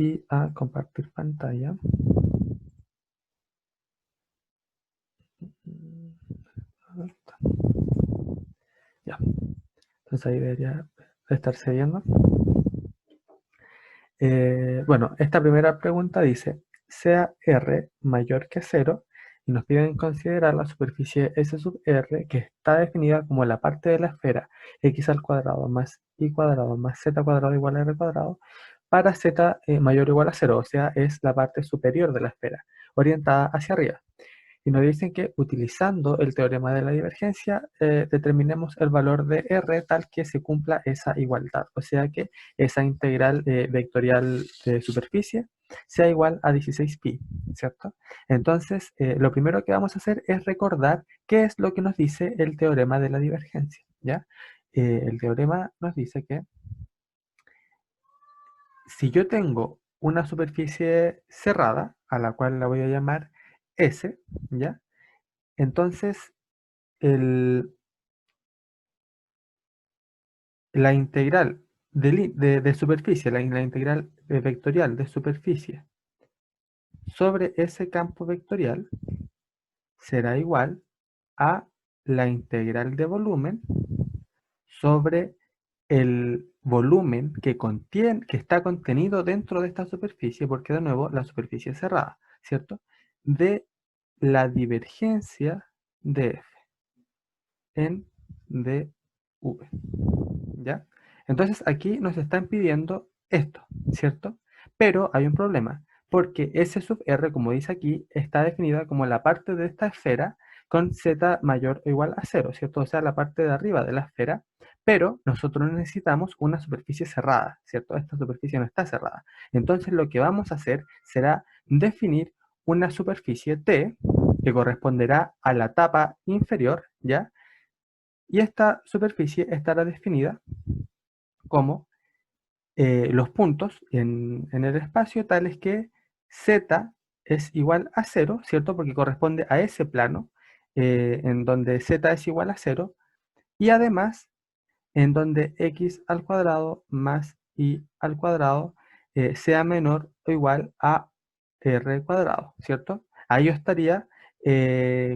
y a compartir pantalla. Ya, entonces ahí debería estarse viendo. Bueno, esta primera pregunta dice, sea R mayor que 0, y nos piden considerar la superficie S sub R, que está definida como la parte de la esfera x al cuadrado más y cuadrado más z cuadrado igual a r cuadrado, para z mayor o igual a 0, o sea, es la parte superior de la esfera, orientada hacia arriba. Y nos dicen que utilizando el teorema de la divergencia, determinemos el valor de R tal que se cumpla esa igualdad. O sea que esa integral vectorial de superficie sea igual a 16pi, ¿cierto? Entonces, lo primero que vamos a hacer es recordar qué es lo que nos dice el teorema de la divergencia, ¿ya? El teorema nos dice que si yo tengo una superficie cerrada, a la cual la voy a llamar S, ¿ya? Entonces, la integral de superficie, la integral vectorial de superficie sobre ese campo vectorial será igual a la integral de volumen sobre el volumen que está contenido dentro de esta superficie, porque de nuevo la superficie es cerrada, ¿cierto? De la divergencia de F en dv, ¿ya? Entonces aquí nos están pidiendo esto, ¿cierto? Pero hay un problema, porque S sub R, como dice aquí, está definida como la parte de esta esfera con z mayor o igual a 0, ¿cierto? O sea, la parte de arriba de la esfera, pero nosotros necesitamos una superficie cerrada, ¿cierto? Esta superficie no está cerrada. Entonces lo que vamos a hacer será definir una superficie T que corresponderá a la tapa inferior, ¿ya? Y esta superficie estará definida como los puntos en el espacio tales que z es igual a 0, ¿cierto? Porque corresponde a ese plano en donde z es igual a 0 y además en donde x al cuadrado más y al cuadrado sea menor o igual a r cuadrado, ¿cierto? Ahí yo estaría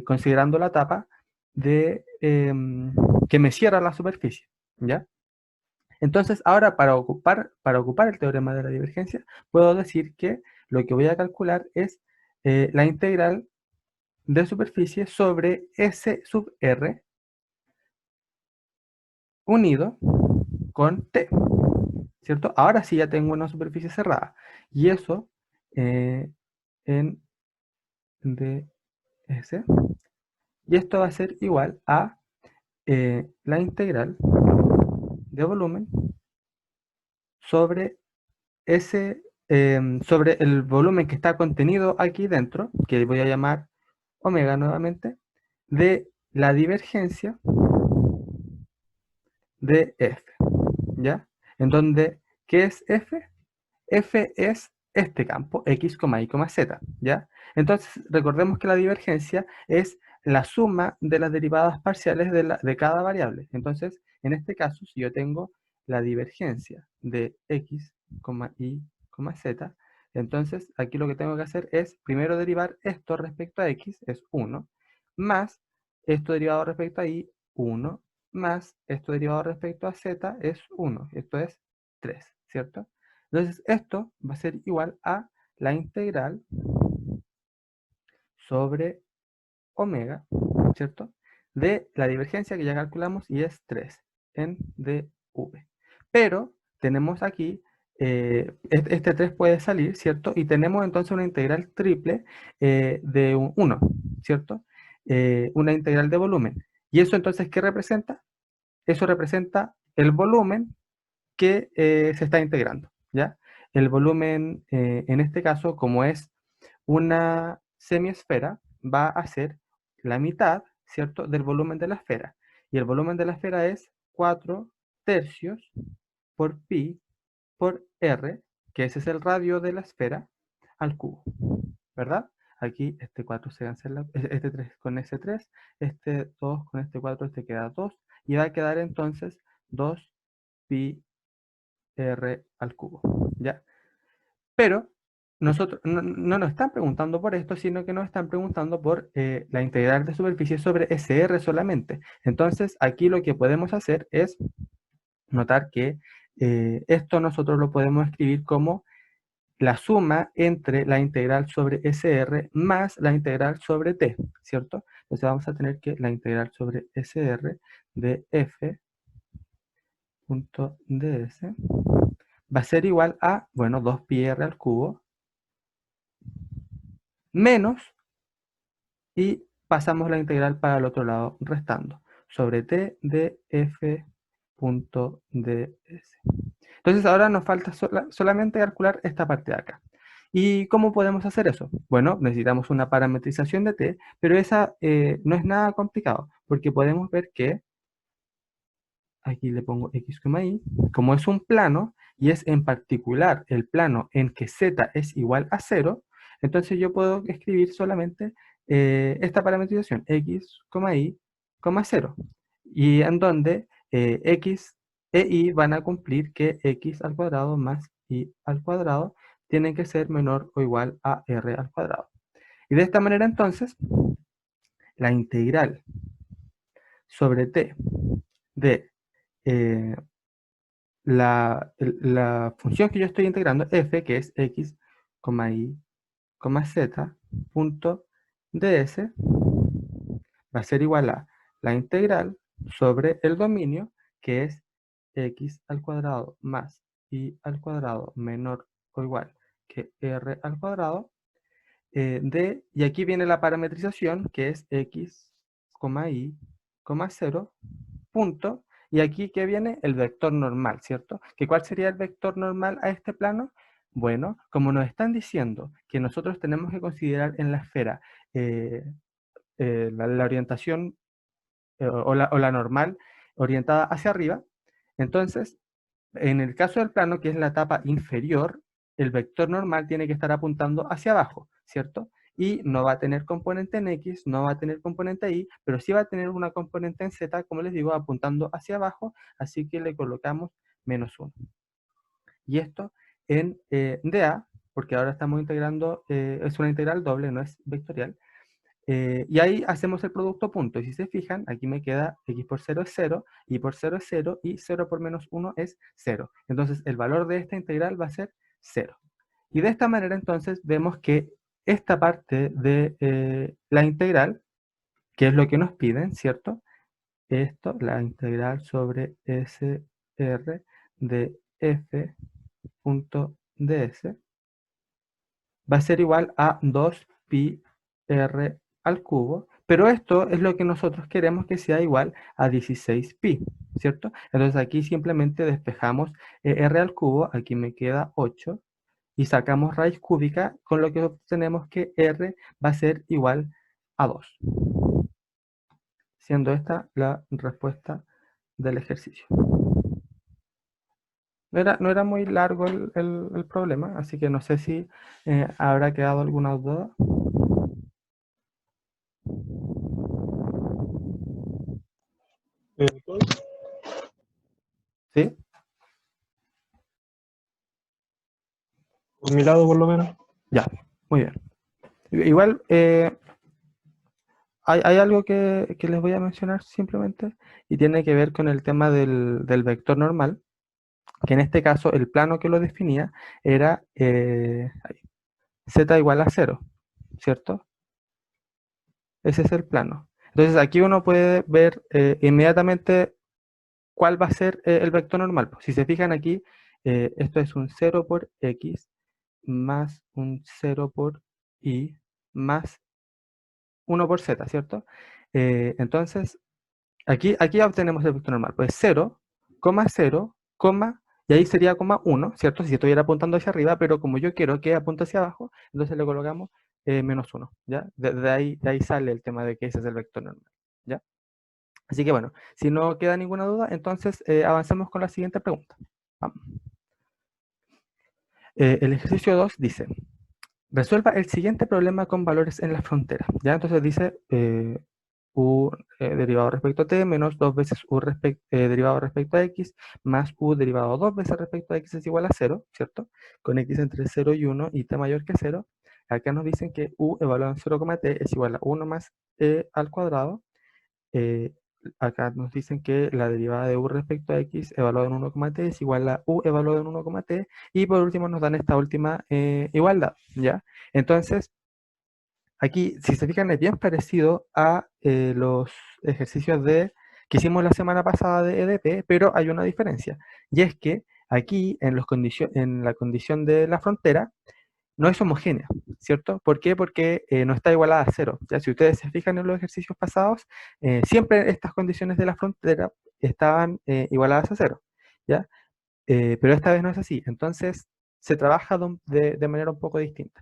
considerando la tapa que me cierra la superficie, ¿ya? Entonces, ahora para ocupar el teorema de la divergencia, puedo decir que lo que voy a calcular es la integral de superficie sobre S sub R unido con T, ¿cierto? Ahora sí ya tengo una superficie cerrada. Y eso en ds. Y esto va a ser igual a la integral de volumen sobre sobre el volumen que está contenido aquí dentro, que voy a llamar omega nuevamente, de la divergencia de F, ¿ya? En donde, ¿qué es F? F es este campo, x, y, z, ¿ya? Entonces, recordemos que la divergencia es la suma de las derivadas parciales de cada variable. Entonces, en este caso, si yo tengo la divergencia de x, y, z, entonces aquí lo que tengo que hacer es primero derivar esto respecto a x, es 1, más esto derivado respecto a y, 1, más esto derivado respecto a z es 1, esto es 3, ¿cierto? Entonces esto va a ser igual a la integral sobre omega, ¿cierto? De la divergencia que ya calculamos y es 3 en dv. Pero tenemos aquí, este 3 puede salir, ¿cierto? Y tenemos entonces una integral triple de 1, ¿cierto? Una integral de volumen. ¿Y eso entonces qué representa? Eso representa el volumen que se está integrando, ¿ya? El volumen, en este caso, como es una semiesfera, va a ser la mitad, ¿cierto?, del volumen de la esfera. Y el volumen de la esfera es 4 tercios por pi por r, que ese es el radio de la esfera, al cubo, ¿verdad? Aquí este 4 se cancela, este 3 con ese 3, este 2 con este 4, este queda 2, y va a quedar entonces 2 pi r al cubo, ¿ya? Pero nosotros no nos están preguntando por esto, sino que nos están preguntando por la integral de superficie sobre SR solamente. Entonces, aquí lo que podemos hacer es notar que esto nosotros lo podemos escribir como la suma entre la integral sobre SR más la integral sobre T, ¿cierto? Entonces vamos a tener que la integral sobre SR de f punto ds va a ser igual a, bueno, 2πr al cubo menos, y pasamos la integral para el otro lado restando, sobre t de f punto ds. Entonces ahora nos falta solamente calcular esta parte de acá. ¿Y cómo podemos hacer eso? Bueno, necesitamos una parametrización de t, pero esa no es nada complicado, porque podemos ver que, aquí le pongo x, y, como es un plano, y es en particular el plano en que z es igual a 0, entonces yo puedo escribir solamente esta parametrización, x, y, 0, y en donde x e y van a cumplir que x al cuadrado más y al cuadrado tienen que ser menor o igual a r al cuadrado. Y de esta manera entonces, la integral sobre t de la función que yo estoy integrando, f, que es x, y, z, punto ds, va a ser igual a la integral sobre el dominio, que es x al cuadrado más y al cuadrado menor o igual que r al cuadrado, y aquí viene la parametrización, que es x, y, 0, punto, y aquí que viene el vector normal, ¿cierto? ¿Que cuál sería el vector normal a este plano? Bueno, como nos están diciendo que nosotros tenemos que considerar en la esfera la orientación o la normal orientada hacia arriba, entonces, en el caso del plano, que es la etapa inferior, el vector normal tiene que estar apuntando hacia abajo, ¿cierto? Y no va a tener componente en X, no va a tener componente Y, pero sí va a tener una componente en Z, como les digo, apuntando hacia abajo, así que le colocamos -1. Y esto en dA, porque ahora estamos integrando, es una integral doble, no es vectorial, y ahí hacemos el producto punto. Y si se fijan, aquí me queda x por 0 es 0, y por 0 es 0, y 0 por menos 1 es 0. Entonces, el valor de esta integral va a ser 0. Y de esta manera, entonces, vemos que esta parte de la integral, que es lo que nos piden, ¿cierto? Esto, la integral sobre SR de f punto ds, va a ser igual a 2πr al cubo, pero esto es lo que nosotros queremos que sea igual a 16pi, ¿cierto? Entonces aquí simplemente despejamos r al cubo, aquí me queda 8, y sacamos raíz cúbica, con lo que obtenemos que r va a ser igual a 2, siendo esta la respuesta del ejercicio. No era muy largo el problema, así que no sé si habrá quedado alguna duda. ¿Sí? Por mi lado, por lo menos. Ya, muy bien. Igual, hay algo que les voy a mencionar simplemente, y tiene que ver con el tema del vector normal, que en este caso el plano que lo definía era z igual a 0, ¿cierto? Ese es el plano. Entonces aquí uno puede ver inmediatamente cuál va a ser el vector normal. Si se fijan aquí, esto es un 0 por x más un 0 por y más 1 por z, ¿cierto? Entonces, aquí obtenemos el vector normal. Pues 0, 0, y ahí sería 1, ¿cierto? Si estuviera apuntando hacia arriba, pero como yo quiero que apunte hacia abajo, entonces le colocamos -1, ¿ya? De ahí sale el tema de que ese es el vector normal, ¿ya? Así que bueno, si no queda ninguna duda, entonces avancemos con la siguiente pregunta. Vamos. El ejercicio 2 dice, resuelva el siguiente problema con valores en la frontera. ¿Ya? Entonces dice, u derivado respecto a t menos 2 veces u derivado respecto a x más u derivado 2 veces respecto a x es igual a 0, ¿cierto? Con x entre 0 y 1 y t mayor que 0. Acá nos dicen que u evaluado en 0, t es igual a 1 más e al cuadrado. Acá nos dicen que la derivada de u respecto a x evaluado en 1, t es igual a u evaluado en 1, t. Y por último nos dan esta última igualdad, ¿ya? Entonces, aquí, si se fijan, es bien parecido a los ejercicios que hicimos la semana pasada de EDP, pero hay una diferencia. Y es que aquí, en la condición de la frontera, no es homogénea, ¿cierto? ¿Por qué? Porque no está igualada a 0. ¿Ya? Si ustedes se fijan en los ejercicios pasados, siempre estas condiciones de la frontera estaban igualadas a 0, ¿ya? Pero esta vez no es así. Entonces, se trabaja de manera un poco distinta.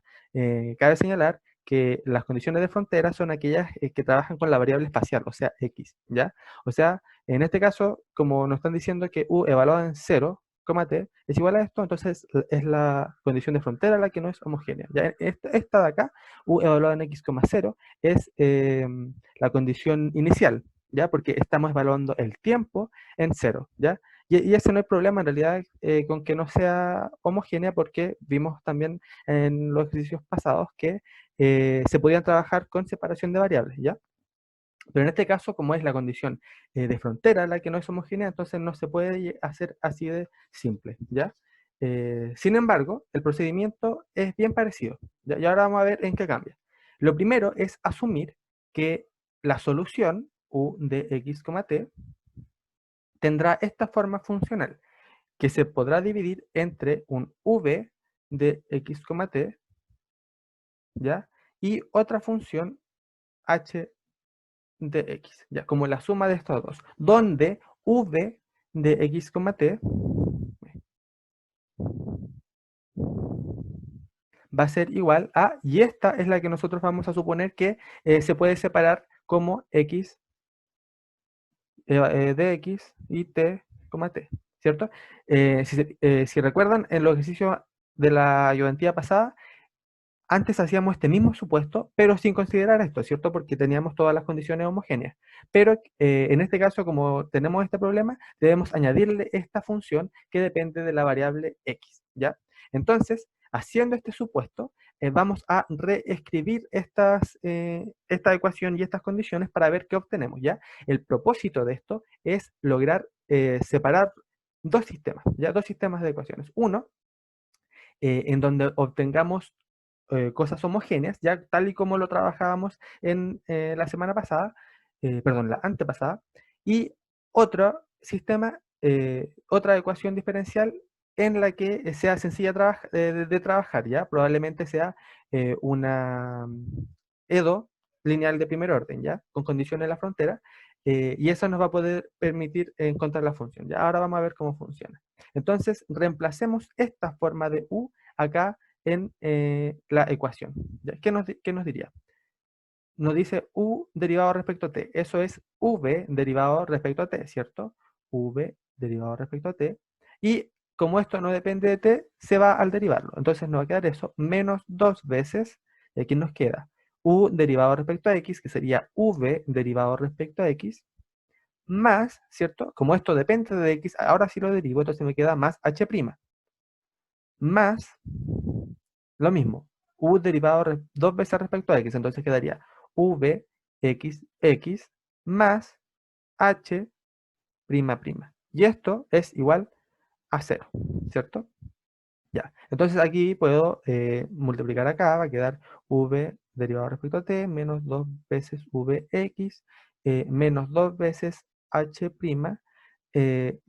Cabe señalar que las condiciones de frontera son aquellas que trabajan con la variable espacial, o sea, x, ¿ya? O sea, en este caso, como nos están diciendo que u evaluada en 0, t es igual a esto, entonces es la condición de frontera la que no es homogénea. ¿Ya? Esta de acá, u evaluada en x, 0, es la condición inicial, ¿ya? Porque estamos evaluando el tiempo en 0, ¿ya? Y ese no hay problema en realidad con que no sea homogénea, porque vimos también en los ejercicios pasados que se podían trabajar con separación de variables, ¿ya? Pero en este caso, como es la condición de frontera la que no es homogénea, entonces no se puede hacer así de simple, ¿ya? Sin embargo, el procedimiento es bien parecido, ¿ya? Y ahora vamos a ver en qué cambia. Lo primero es asumir que la solución u de x, t tendrá esta forma funcional, que se podrá dividir entre un v de x, t, ¿ya? Y otra función h de x, ¿ya? Como la suma de estos dos, donde v de x, t va a ser igual a, y esta es la que nosotros vamos a suponer que se puede separar como x de x y t, t, ¿cierto? Si recuerdan, en los ejercicios de la ayudantía pasada, antes hacíamos este mismo supuesto, pero sin considerar esto, ¿cierto? Porque teníamos todas las condiciones homogéneas. Pero en este caso, como tenemos este problema, debemos añadirle esta función que depende de la variable x, ¿ya? Entonces, haciendo este supuesto, vamos a reescribir esta ecuación y estas condiciones para ver qué obtenemos, ¿ya? El propósito de esto es lograr separar dos sistemas, ¿ya? Dos sistemas de ecuaciones. Uno, en donde obtengamos cosas homogéneas, ya tal y como lo trabajábamos en la semana pasada, perdón, la antepasada, y otro sistema, otra ecuación diferencial en la que sea sencilla de trabajar, ya probablemente sea una EDO lineal de primer orden, ya con condiciones en la frontera, y eso nos va a poder permitir encontrar la función. Ya ahora vamos a ver cómo funciona. Entonces, reemplacemos esta forma de u acá en la ecuación. ¿Ya? ¿Qué nos diría? Nos dice u derivado respecto a t. Eso es v derivado respecto a t, ¿cierto? V derivado respecto a t. Y como esto no depende de t, se va al derivarlo. Entonces nos va a quedar eso menos 2 veces, y aquí nos queda u derivado respecto a x, que sería v derivado respecto a x, más, ¿cierto? Como esto depende de x, ahora sí lo derivo, entonces me queda más h', más lo mismo, u derivado dos veces respecto a x, entonces quedaría v x más h''. Y esto es igual a 0, ¿cierto? Ya, entonces aquí puedo multiplicar acá, va a quedar v derivado respecto a t menos 2 veces vx menos 2 veces h',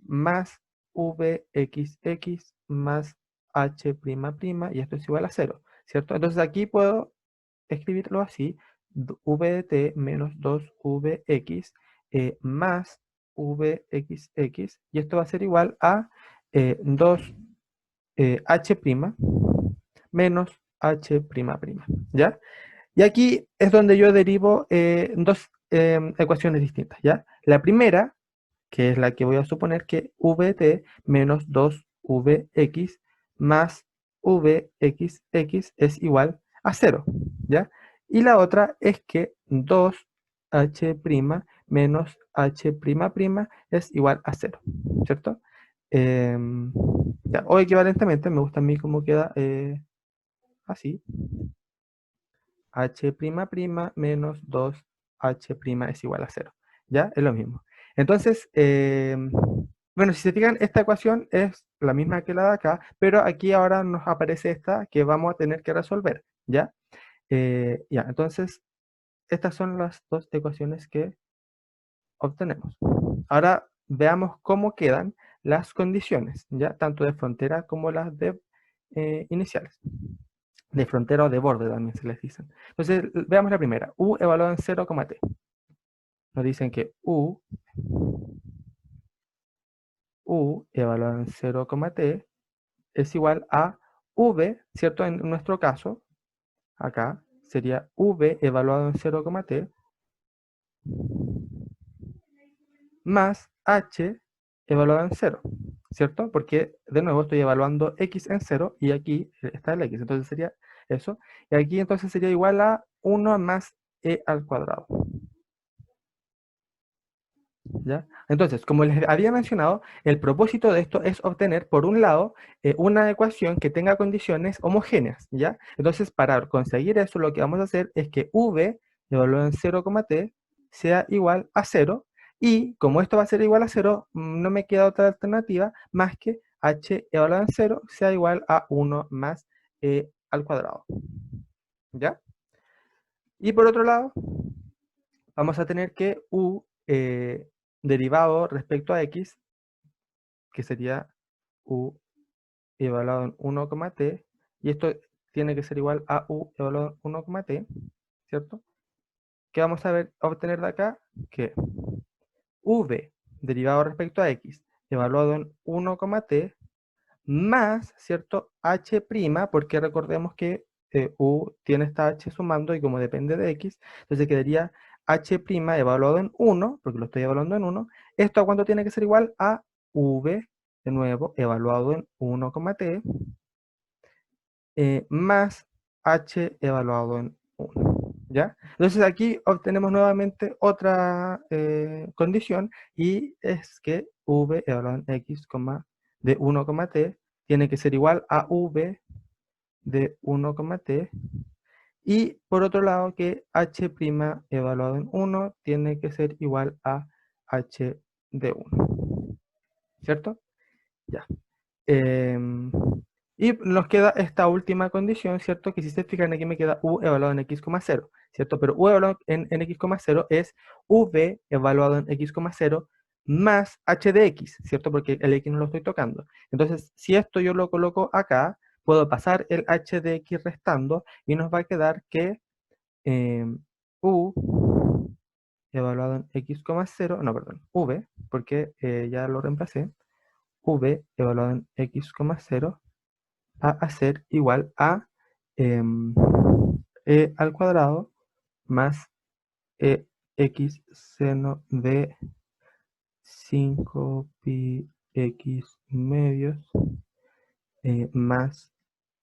más vxx más h'', y esto es igual a 0, ¿cierto? Entonces aquí puedo escribirlo así, v de t menos 2vx más vxx, y esto va a ser igual a 2 h' menos h'', ¿ya? Y aquí es donde yo derivo dos ecuaciones distintas, ¿ya? La primera, que es la que voy a suponer que v de t menos 2vx más vxx es igual a 0, ¿ya? Y la otra es que 2 h' menos h' es igual a 0, ¿cierto? Ya, o equivalentemente, me gusta a mí cómo queda así. h' menos 2h' es igual a 0. ¿Ya? Es lo mismo. Entonces, bueno, si se fijan, esta ecuación es la misma que la de acá, pero aquí ahora nos aparece esta que vamos a tener que resolver. ¿Ya? Ya, entonces, estas son las dos ecuaciones que obtenemos. Ahora veamos cómo quedan las condiciones, ¿ya? Tanto de frontera como las de iniciales. De frontera o de borde también se les dicen. Entonces, veamos la primera. U evaluado en 0,t. Nos dicen que U evaluado en 0,t es igual a V, ¿cierto? En nuestro caso, acá sería V evaluado en 0,t más H evaluado en 0, ¿cierto? Porque, de nuevo, estoy evaluando X en 0 y aquí está el X. Entonces sería eso. Y aquí entonces sería igual a 1 más E al cuadrado. ¿Ya? Entonces, como les había mencionado, el propósito de esto es obtener, por un lado, una ecuación que tenga condiciones homogéneas, ¿ya? Entonces, para conseguir eso, lo que vamos a hacer es que v, evaluado en 0,t, sea igual a 0, y como esto va a ser igual a 0, no me queda otra alternativa más que h evaluado en 0 sea igual a 1 más e al cuadrado, ¿ya? Y por otro lado, vamos a tener que u derivado respecto a x, que sería u evaluado en 1,t, y esto tiene que ser igual a u evaluado en 1,t, ¿cierto? ¿Qué vamos a obtener de acá? Que v derivado respecto a x evaluado en 1,t más, ¿cierto? h', porque recordemos que u tiene esta h sumando y como depende de x, entonces quedaría h' evaluado en 1, porque lo estoy evaluando en 1. ¿Esto a cuánto tiene que ser igual? A v, de nuevo, evaluado en 1,t, más h evaluado en 1. ¿Ya? Entonces aquí obtenemos nuevamente otra condición, y es que v evaluado en x, de 1,t tiene que ser igual a v de 1,t, y por otro lado que h' evaluado en 1 tiene que ser igual a h de 1, ¿cierto? Ya. Em, y nos queda esta última condición, ¿cierto? Que si se fijan aquí me queda u evaluado en x,0, ¿cierto? Pero u evaluado en x,0 es v evaluado en x,0 más h de x, ¿cierto? Porque el x no lo estoy tocando. Entonces, si esto yo lo coloco acá, puedo pasar el h de x restando y nos va a quedar que u evaluado en x,0, no, perdón, v, porque ya lo reemplacé, v evaluado en x,0 va a ser igual a e al cuadrado más x seno de 5 pi x medios más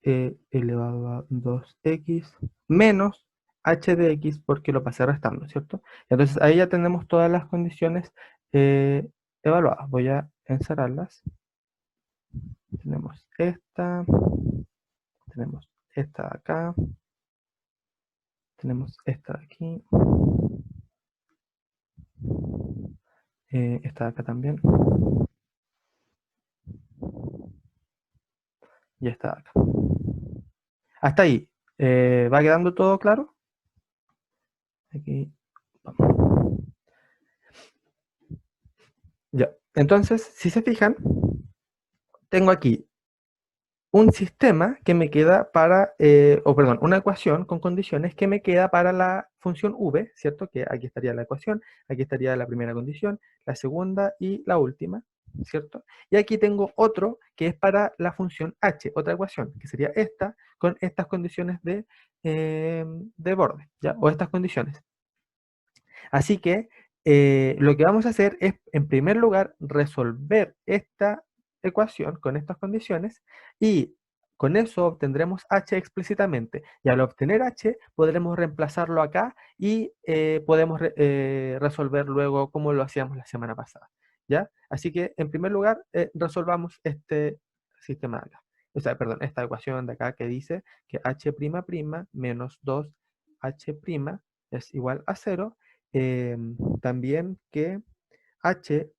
e elevado a 2x menos h de x, porque lo pasé restando, ¿cierto? Entonces ahí ya tenemos todas las condiciones evaluadas. Voy a encerrarlas. Tenemos esta de acá, tenemos esta de aquí, esta de acá también, y esta de acá. Hasta ahí. ¿Va quedando todo claro? Aquí, vamos. Ya. Entonces, si se fijan, tengo aquí un sistema que me queda para, o perdón, una ecuación con condiciones que me queda para la función v, ¿cierto? Que aquí estaría la ecuación, aquí estaría la primera condición, la segunda y la última, ¿cierto? Y aquí tengo otro que es para la función h, otra ecuación, que sería esta, con estas condiciones de borde, ¿ya? O estas condiciones. Así que lo que vamos a hacer es, en primer lugar, resolver esta ecuación con estas condiciones, y Con eso obtendremos h explícitamente. Y al obtener h, podremos reemplazarlo acá y podemos resolver luego como lo hacíamos la semana pasada. ¿Ya? Así que, en primer lugar, resolvamos este sistema de acá. O sea, perdón, esta ecuación de acá que dice que h' menos 2h' es igual a 0. También que h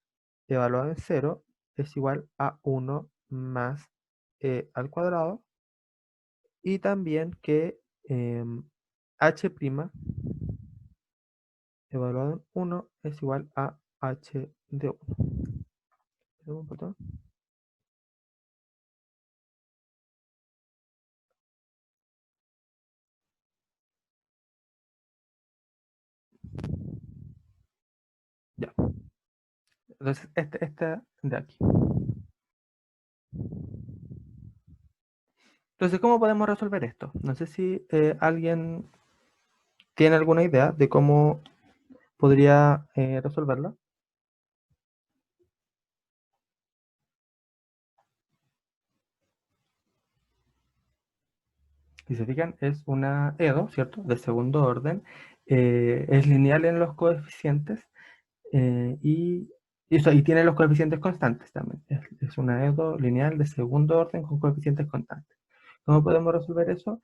evaluado en 0 es igual a 1 más al cuadrado. Y también que h' evaluado en 1 es igual a h de 1. Un botón. Ya. Entonces, este de aquí. Entonces, ¿cómo podemos resolver esto? No sé si alguien tiene alguna idea de cómo podría resolverlo. Si se fijan, es una EDO, ¿cierto? De segundo orden. Es lineal en los coeficientes y tiene los coeficientes constantes también. Es una EDO lineal de segundo orden con coeficientes constantes. ¿Cómo podemos resolver eso?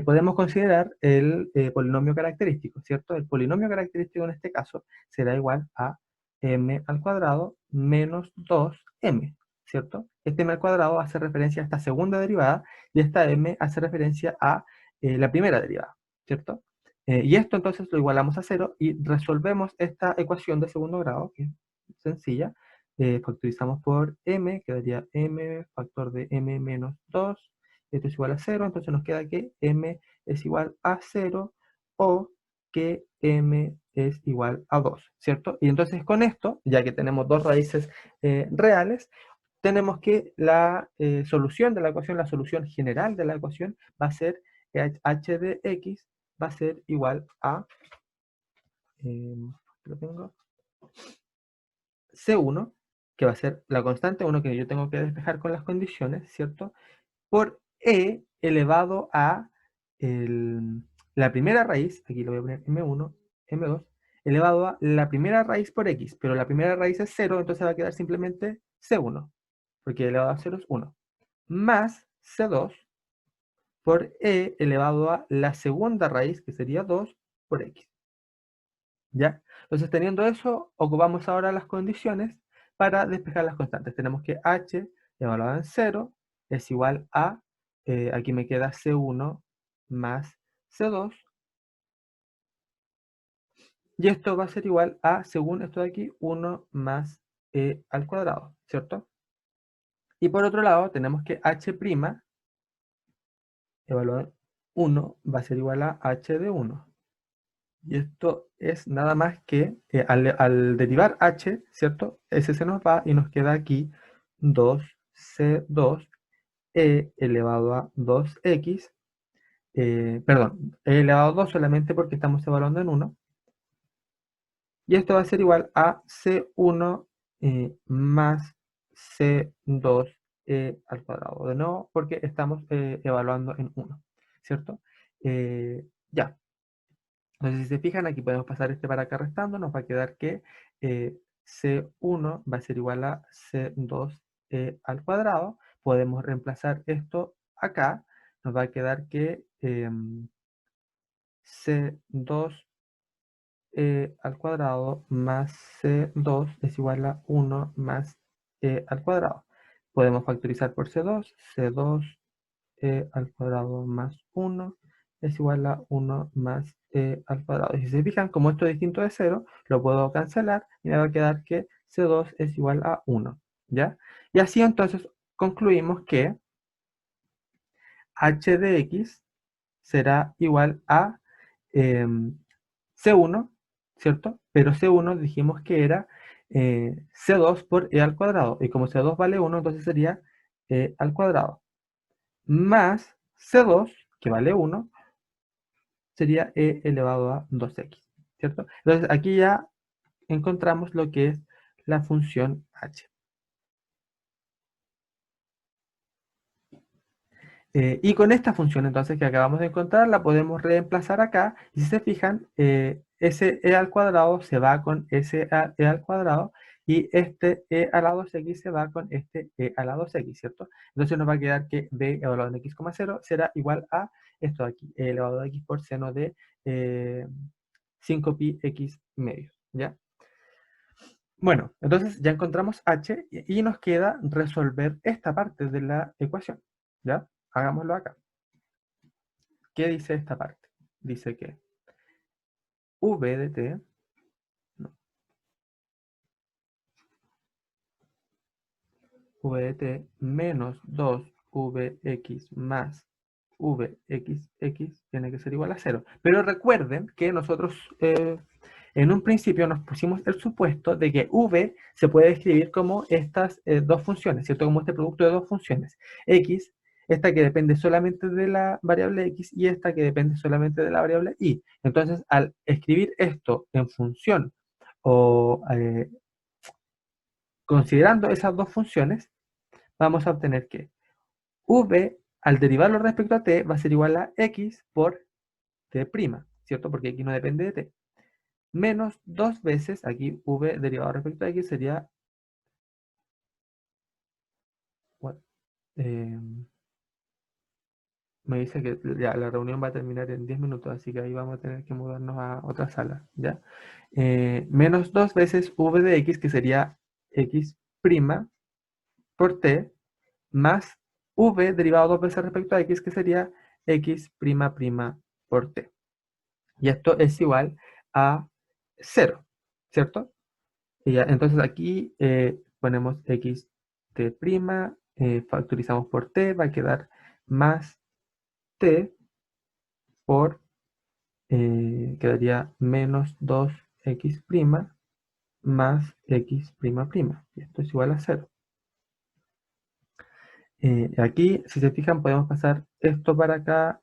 Podemos considerar el polinomio característico, ¿cierto? El polinomio característico en este caso será igual a m al cuadrado menos 2m, ¿cierto? Este m al cuadrado hace referencia a esta segunda derivada y esta m hace referencia a la primera derivada, ¿cierto? Y esto entonces lo igualamos a 0 y resolvemos esta ecuación de segundo grado, que es sencilla. Factorizamos por m, quedaría m factor de m menos 2. Esto es igual a 0, entonces nos queda que m es igual a 0 o que m es igual a 2, ¿cierto? Y entonces con esto, ya que tenemos dos raíces reales, tenemos que la solución de la ecuación, la solución general de la ecuación va a ser h de x va a ser igual a, lo tengo, C1, que va a ser la constante 1 que yo tengo que despejar con las condiciones, ¿cierto? Por e elevado a la primera raíz, aquí lo voy a poner m1, m2, elevado a la primera raíz por x, pero la primera raíz es 0, entonces va a quedar simplemente c1, porque elevado a 0 es 1, más c2 por e elevado a la segunda raíz, que sería 2 por x. ¿Ya? Entonces, teniendo eso, ocupamos ahora las condiciones para despejar las constantes. Tenemos que h evaluado en 0 es igual a, aquí me queda c1 más c2, y esto va a ser igual a, según esto de aquí, 1 más e al cuadrado, ¿cierto? Y por otro lado, tenemos que h' evaluado en 1 va a ser igual a h de 1. Y esto es nada más que al derivar h, ¿cierto? Ese se nos va y nos queda aquí 2c2 e elevado a 2x, perdón, e elevado a 2 solamente porque estamos evaluando en 1. Y esto va a ser igual a c1 más c2 al cuadrado. De nuevo, porque estamos evaluando en 1, ¿cierto? Ya. Entonces, si se fijan, aquí podemos pasar este para acá restando, nos va a quedar que C1 va a ser igual a C2 al cuadrado. Podemos reemplazar esto acá, nos va a quedar que C2 al cuadrado más C2 es igual a 1 más al cuadrado. Podemos factorizar por C2, C2 al cuadrado más 1 es igual a 1 más al cuadrado. Y si se fijan, como esto es distinto de 0, lo puedo cancelar y me va a quedar que C2 es igual a 1, ¿ya? Y así entonces concluimos que h de x será igual a C1, ¿cierto? Pero C1 dijimos que era C2 por e al cuadrado. Y como C2 vale 1, entonces sería e al cuadrado. Más C2, que vale 1, sería e elevado a 2x, ¿cierto? Entonces aquí ya encontramos lo que es la función h. Y con esta función entonces que acabamos de encontrar, la podemos reemplazar acá. Y si se fijan, ese e al cuadrado se va con ese e al cuadrado. Y este e a la 2x se va con este e a la 2x, ¿cierto? Entonces nos va a quedar que b evaluado en x, 0 será igual a esto de aquí, e elevado a x por seno de 5pi x medios, ¿ya? Bueno, entonces ya encontramos h y nos queda resolver esta parte de la ecuación, ¿ya? Hagámoslo acá. ¿Qué dice esta parte? Dice que v de t, no, v de t menos 2vx más vxx tiene que ser igual a 0. Pero recuerden que nosotros en un principio nos pusimos el supuesto de que v se puede escribir como estas dos funciones, ¿cierto? Como este producto de dos funciones. X, esta que depende solamente de la variable x y esta que depende solamente de la variable y. Entonces, al escribir esto en función o considerando esas dos funciones, vamos a obtener que v, al derivarlo respecto a t, va a ser igual a x por t', ¿cierto? Porque x no depende de t. Menos dos veces, aquí v derivado respecto a x sería, me dice que ya la reunión va a terminar en 10 minutos, así que ahí vamos a tener que mudarnos a otra sala, ¿ya? Menos dos veces v de x, que sería x' por t, más v derivado dos veces respecto a x, que sería x' por t. Y esto es igual a 0, ¿cierto? Y ya, entonces aquí ponemos x t', factorizamos por t, va a quedar más t por, quedaría menos 2x' más x''. Y esto es igual a 0. Aquí, si se fijan, podemos pasar esto para acá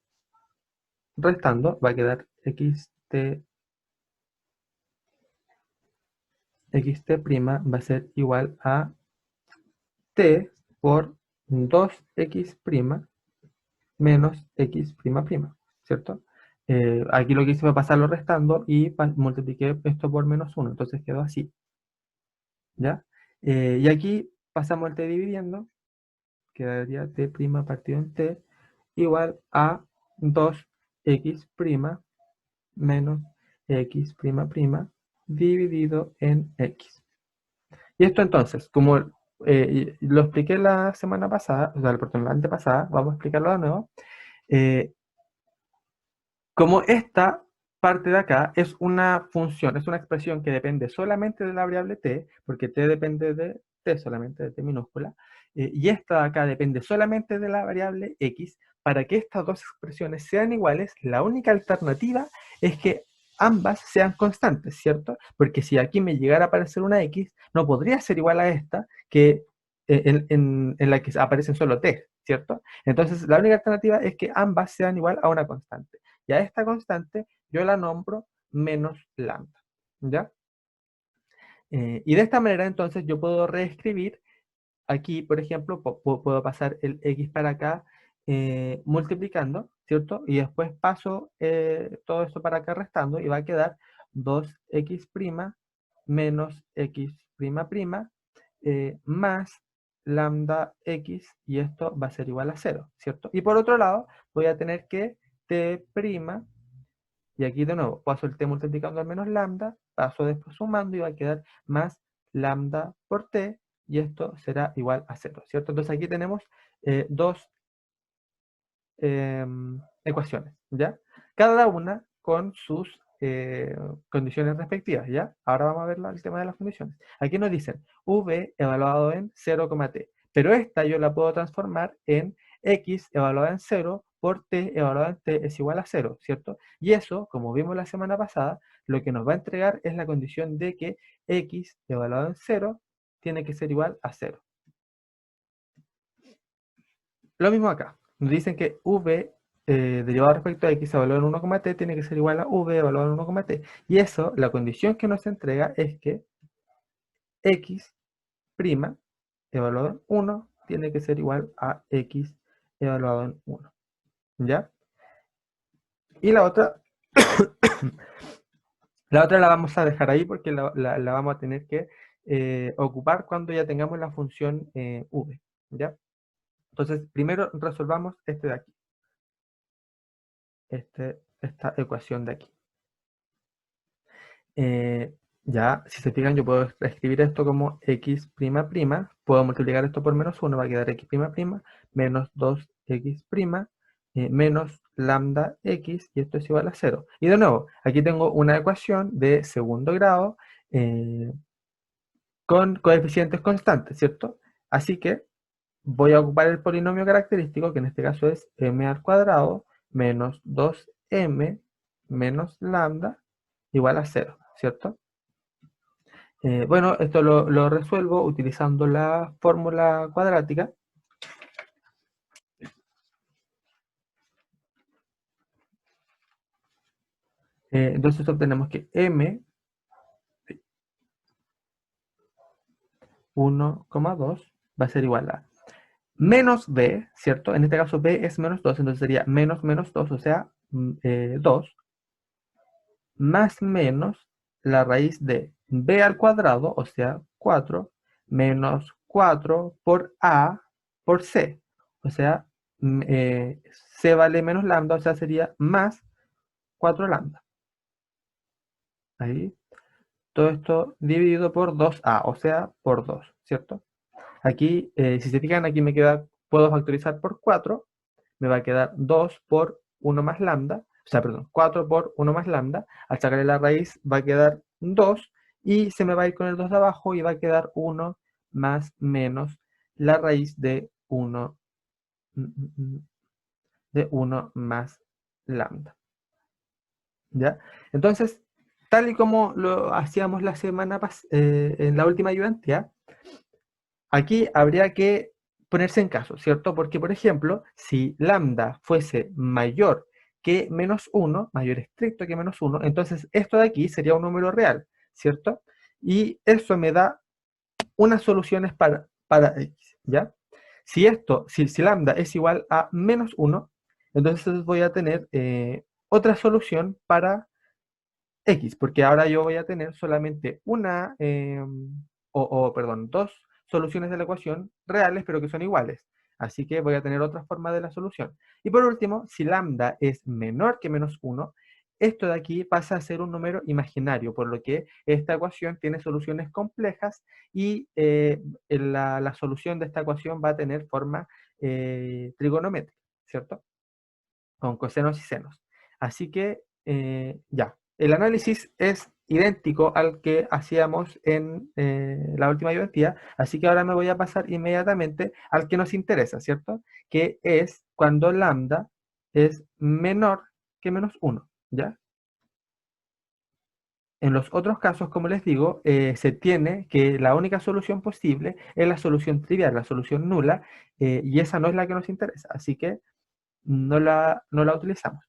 restando. Va a quedar xt' va a ser igual a t por 2x' menos x', ¿cierto? Aquí lo que hice fue pasarlo restando y multipliqué esto por menos 1, entonces quedó así, ¿ya? Y aquí pasamos el t dividiendo, quedaría t' partido en t igual a 2x' menos x', dividido en x. Y esto entonces, como lo expliqué la semana pasada, o sea, perdón, la antepasada, vamos a explicarlo de nuevo. Como esta parte de acá es una función, es una expresión que depende solamente de la variable t, porque t depende de t solamente, de t minúscula, y esta de acá depende solamente de la variable x. Para que estas dos expresiones sean iguales, la única alternativa es que ambas sean constantes, ¿cierto? Porque si aquí me llegara a aparecer una x, no podría ser igual a esta, que en la que aparecen solo t, ¿cierto? Entonces, la única alternativa es que ambas sean igual a una constante. Y a esta constante yo la nombro menos lambda, ¿ya? Y de esta manera entonces yo puedo reescribir aquí, por ejemplo, puedo pasar el x para acá multiplicando, ¿cierto? Y después paso todo esto para acá restando y va a quedar 2x' menos x'' más lambda x, y esto va a ser igual a 0, ¿cierto? Y por otro lado, voy a tener que t', y aquí de nuevo paso el t multiplicando al menos lambda, paso después sumando y va a quedar más lambda por t, y esto será igual a 0, ¿cierto? Entonces aquí tenemos dos ecuaciones, ¿ya? Cada una con sus condiciones respectivas, ¿ya? Ahora vamos a ver el tema de las condiciones. Aquí nos dicen v evaluado en 0,t, pero esta yo la puedo transformar en x evaluada en 0 por t evaluada en t es igual a 0, ¿cierto? Y eso, como vimos la semana pasada, lo que nos va a entregar es la condición de que x evaluado en 0 tiene que ser igual a 0. Lo mismo acá. Nos dicen que v derivado respecto a x evaluado en 1,t tiene que ser igual a v evaluado en 1,t. Y eso, la condición que nos entrega es que x' evaluado en 1 tiene que ser igual a x evaluado en 1. ¿Ya? Y la otra, la vamos a dejar ahí porque la vamos a tener que ocupar cuando ya tengamos la función v. ¿Ya? Entonces, primero resolvamos este de aquí. Esta ecuación de aquí. Ya, si se fijan, yo puedo escribir esto como x', puedo multiplicar esto por menos 1, va a quedar x', menos 2x', menos lambda x, y esto es igual a 0. Y de nuevo, aquí tengo una ecuación de segundo grado con coeficientes constantes, ¿cierto? Así que voy a ocupar el polinomio característico, que en este caso es m al cuadrado menos 2m menos lambda igual a 0, ¿cierto? Bueno, esto lo resuelvo utilizando la fórmula cuadrática. Entonces obtenemos que m 1,2 va a ser igual a menos b, ¿cierto? En este caso b es menos 2, entonces sería menos menos 2, o sea, 2, más menos la raíz de b al cuadrado, o sea, 4, menos 4 por a por c, o sea, c vale menos lambda, o sea, sería más 4 lambda. Ahí, todo esto dividido por 2a, o sea, por 2, ¿cierto? Aquí, si se fijan, aquí me queda, puedo factorizar por 4, me va a quedar 2 por 1 más lambda, o sea, perdón, 4 por 1 más lambda, al sacarle la raíz va a quedar 2, y se me va a ir con el 2 de abajo y va a quedar 1 más menos la raíz de 1, de 1 más lambda. ¿Ya? Entonces, tal y como lo hacíamos la semana en la última ayudantía, aquí habría que ponerse en caso, ¿cierto? Porque, por ejemplo, si lambda fuese mayor que menos 1, mayor estricto que menos 1, entonces esto de aquí sería un número real, ¿cierto? Y eso me da unas soluciones para x, ¿ya? Si lambda es igual a menos 1, entonces voy a tener otra solución para x, porque ahora yo voy a tener solamente perdón, dos soluciones de la ecuación reales, pero que son iguales. Así que voy a tener otra forma de la solución. Y por último, si lambda es menor que menos 1, esto de aquí pasa a ser un número imaginario, por lo que esta ecuación tiene soluciones complejas y la solución de esta ecuación va a tener forma trigonométrica, ¿cierto? Con cosenos y senos. Así que ya, el análisis es idéntico al que hacíamos en la última ayudantía, así que ahora me voy a pasar inmediatamente al que nos interesa, ¿cierto? Que es cuando lambda es menor que menos 1, ¿ya? En los otros casos, como les digo, se tiene que la única solución posible es la solución trivial, la solución nula, y esa no es la que nos interesa, así que no la utilizamos.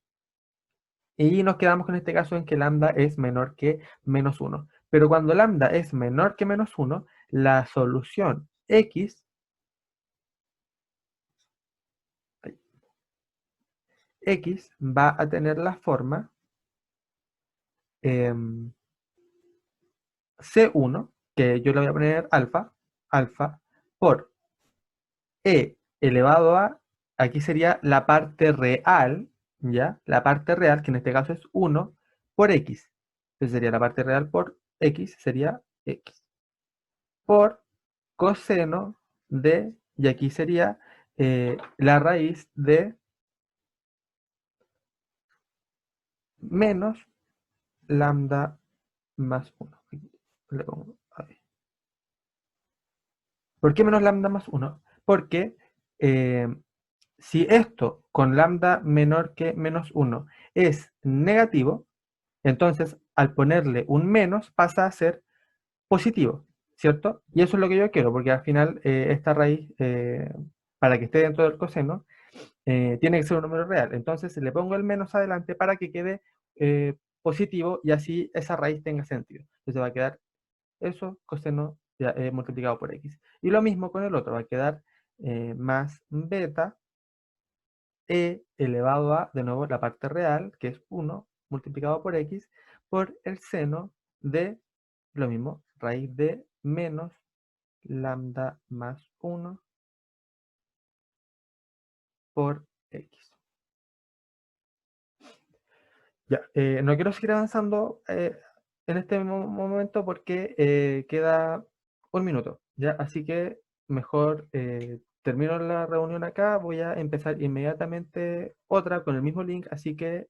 Y nos quedamos con este caso en que lambda es menor que menos 1. Pero cuando lambda es menor que menos 1, la solución x va a tener la forma C1, que yo le voy a poner alfa, por e elevado a, aquí sería la parte real, ¿ya? La parte real, que en este caso es 1, por x. Entonces sería la parte real por x, sería x. Por coseno de, y aquí sería la raíz de menos lambda más 1. Le pongo ahí. ¿Por qué menos lambda más 1? Porque eh, si esto con lambda menor que menos 1 es negativo, entonces al ponerle un menos pasa a ser positivo, ¿cierto? Y eso es lo que yo quiero, porque al final esta raíz, para que esté dentro del coseno, tiene que ser un número real. Entonces le pongo el menos adelante para que quede positivo y así esa raíz tenga sentido. Entonces va a quedar eso coseno multiplicado por x. Y lo mismo con el otro, va a quedar más beta e elevado a, de nuevo, la parte real, que es 1, multiplicado por x, por el seno de, lo mismo, raíz de menos lambda más 1 por x. Ya, no quiero seguir avanzando en este momento porque queda un minuto, ¿ya? Así que mejor termino la reunión acá, voy a empezar inmediatamente otra con el mismo link, así que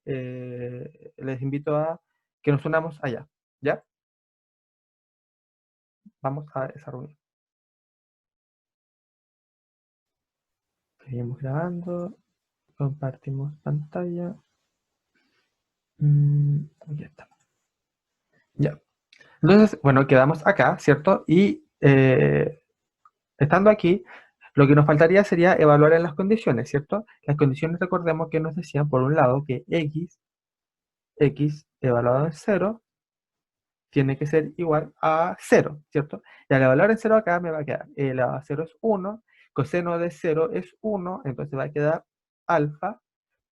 les invito a que nos unamos allá, ¿ya? Vamos a esa reunión. Seguimos grabando, compartimos pantalla. Aquí está. Ya. Entonces, bueno, quedamos acá, ¿cierto? Y estando aquí, lo que nos faltaría sería evaluar en las condiciones, ¿cierto? Las condiciones, recordemos que nos decían, por un lado, que x evaluado en 0 tiene que ser igual a 0, ¿cierto? Y al evaluar en 0 acá me va a quedar e elevado a 0 es 1, coseno de 0 es 1, entonces va a quedar alfa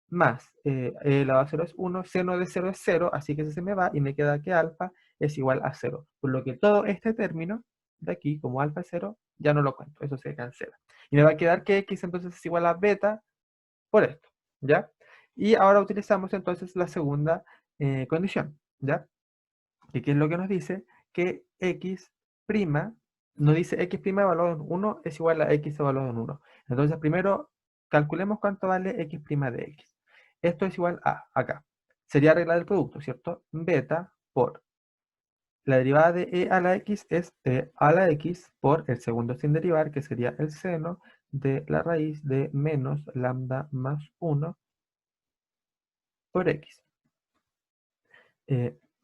más e elevado a 0 es 1, seno de 0 es 0, así que ese se me va y me queda que alfa es igual a 0. Por lo que todo este término de aquí, como alfa es 0, ya no lo cuento, eso se cancela. Y me va a quedar que x entonces es igual a beta por esto, ¿ya? Y ahora utilizamos entonces la segunda condición, ¿ya? ¿Y qué es lo que nos dice? Que x', nos dice x' evaluado en 1 es igual a x evaluado en 1. Entonces primero calculemos cuánto vale x' de x. Esto es igual a, acá, sería regla del producto, ¿cierto? Beta por la derivada de e a la x es e a la x por el segundo sin derivar, que sería el seno de la raíz de menos lambda más 1 por x.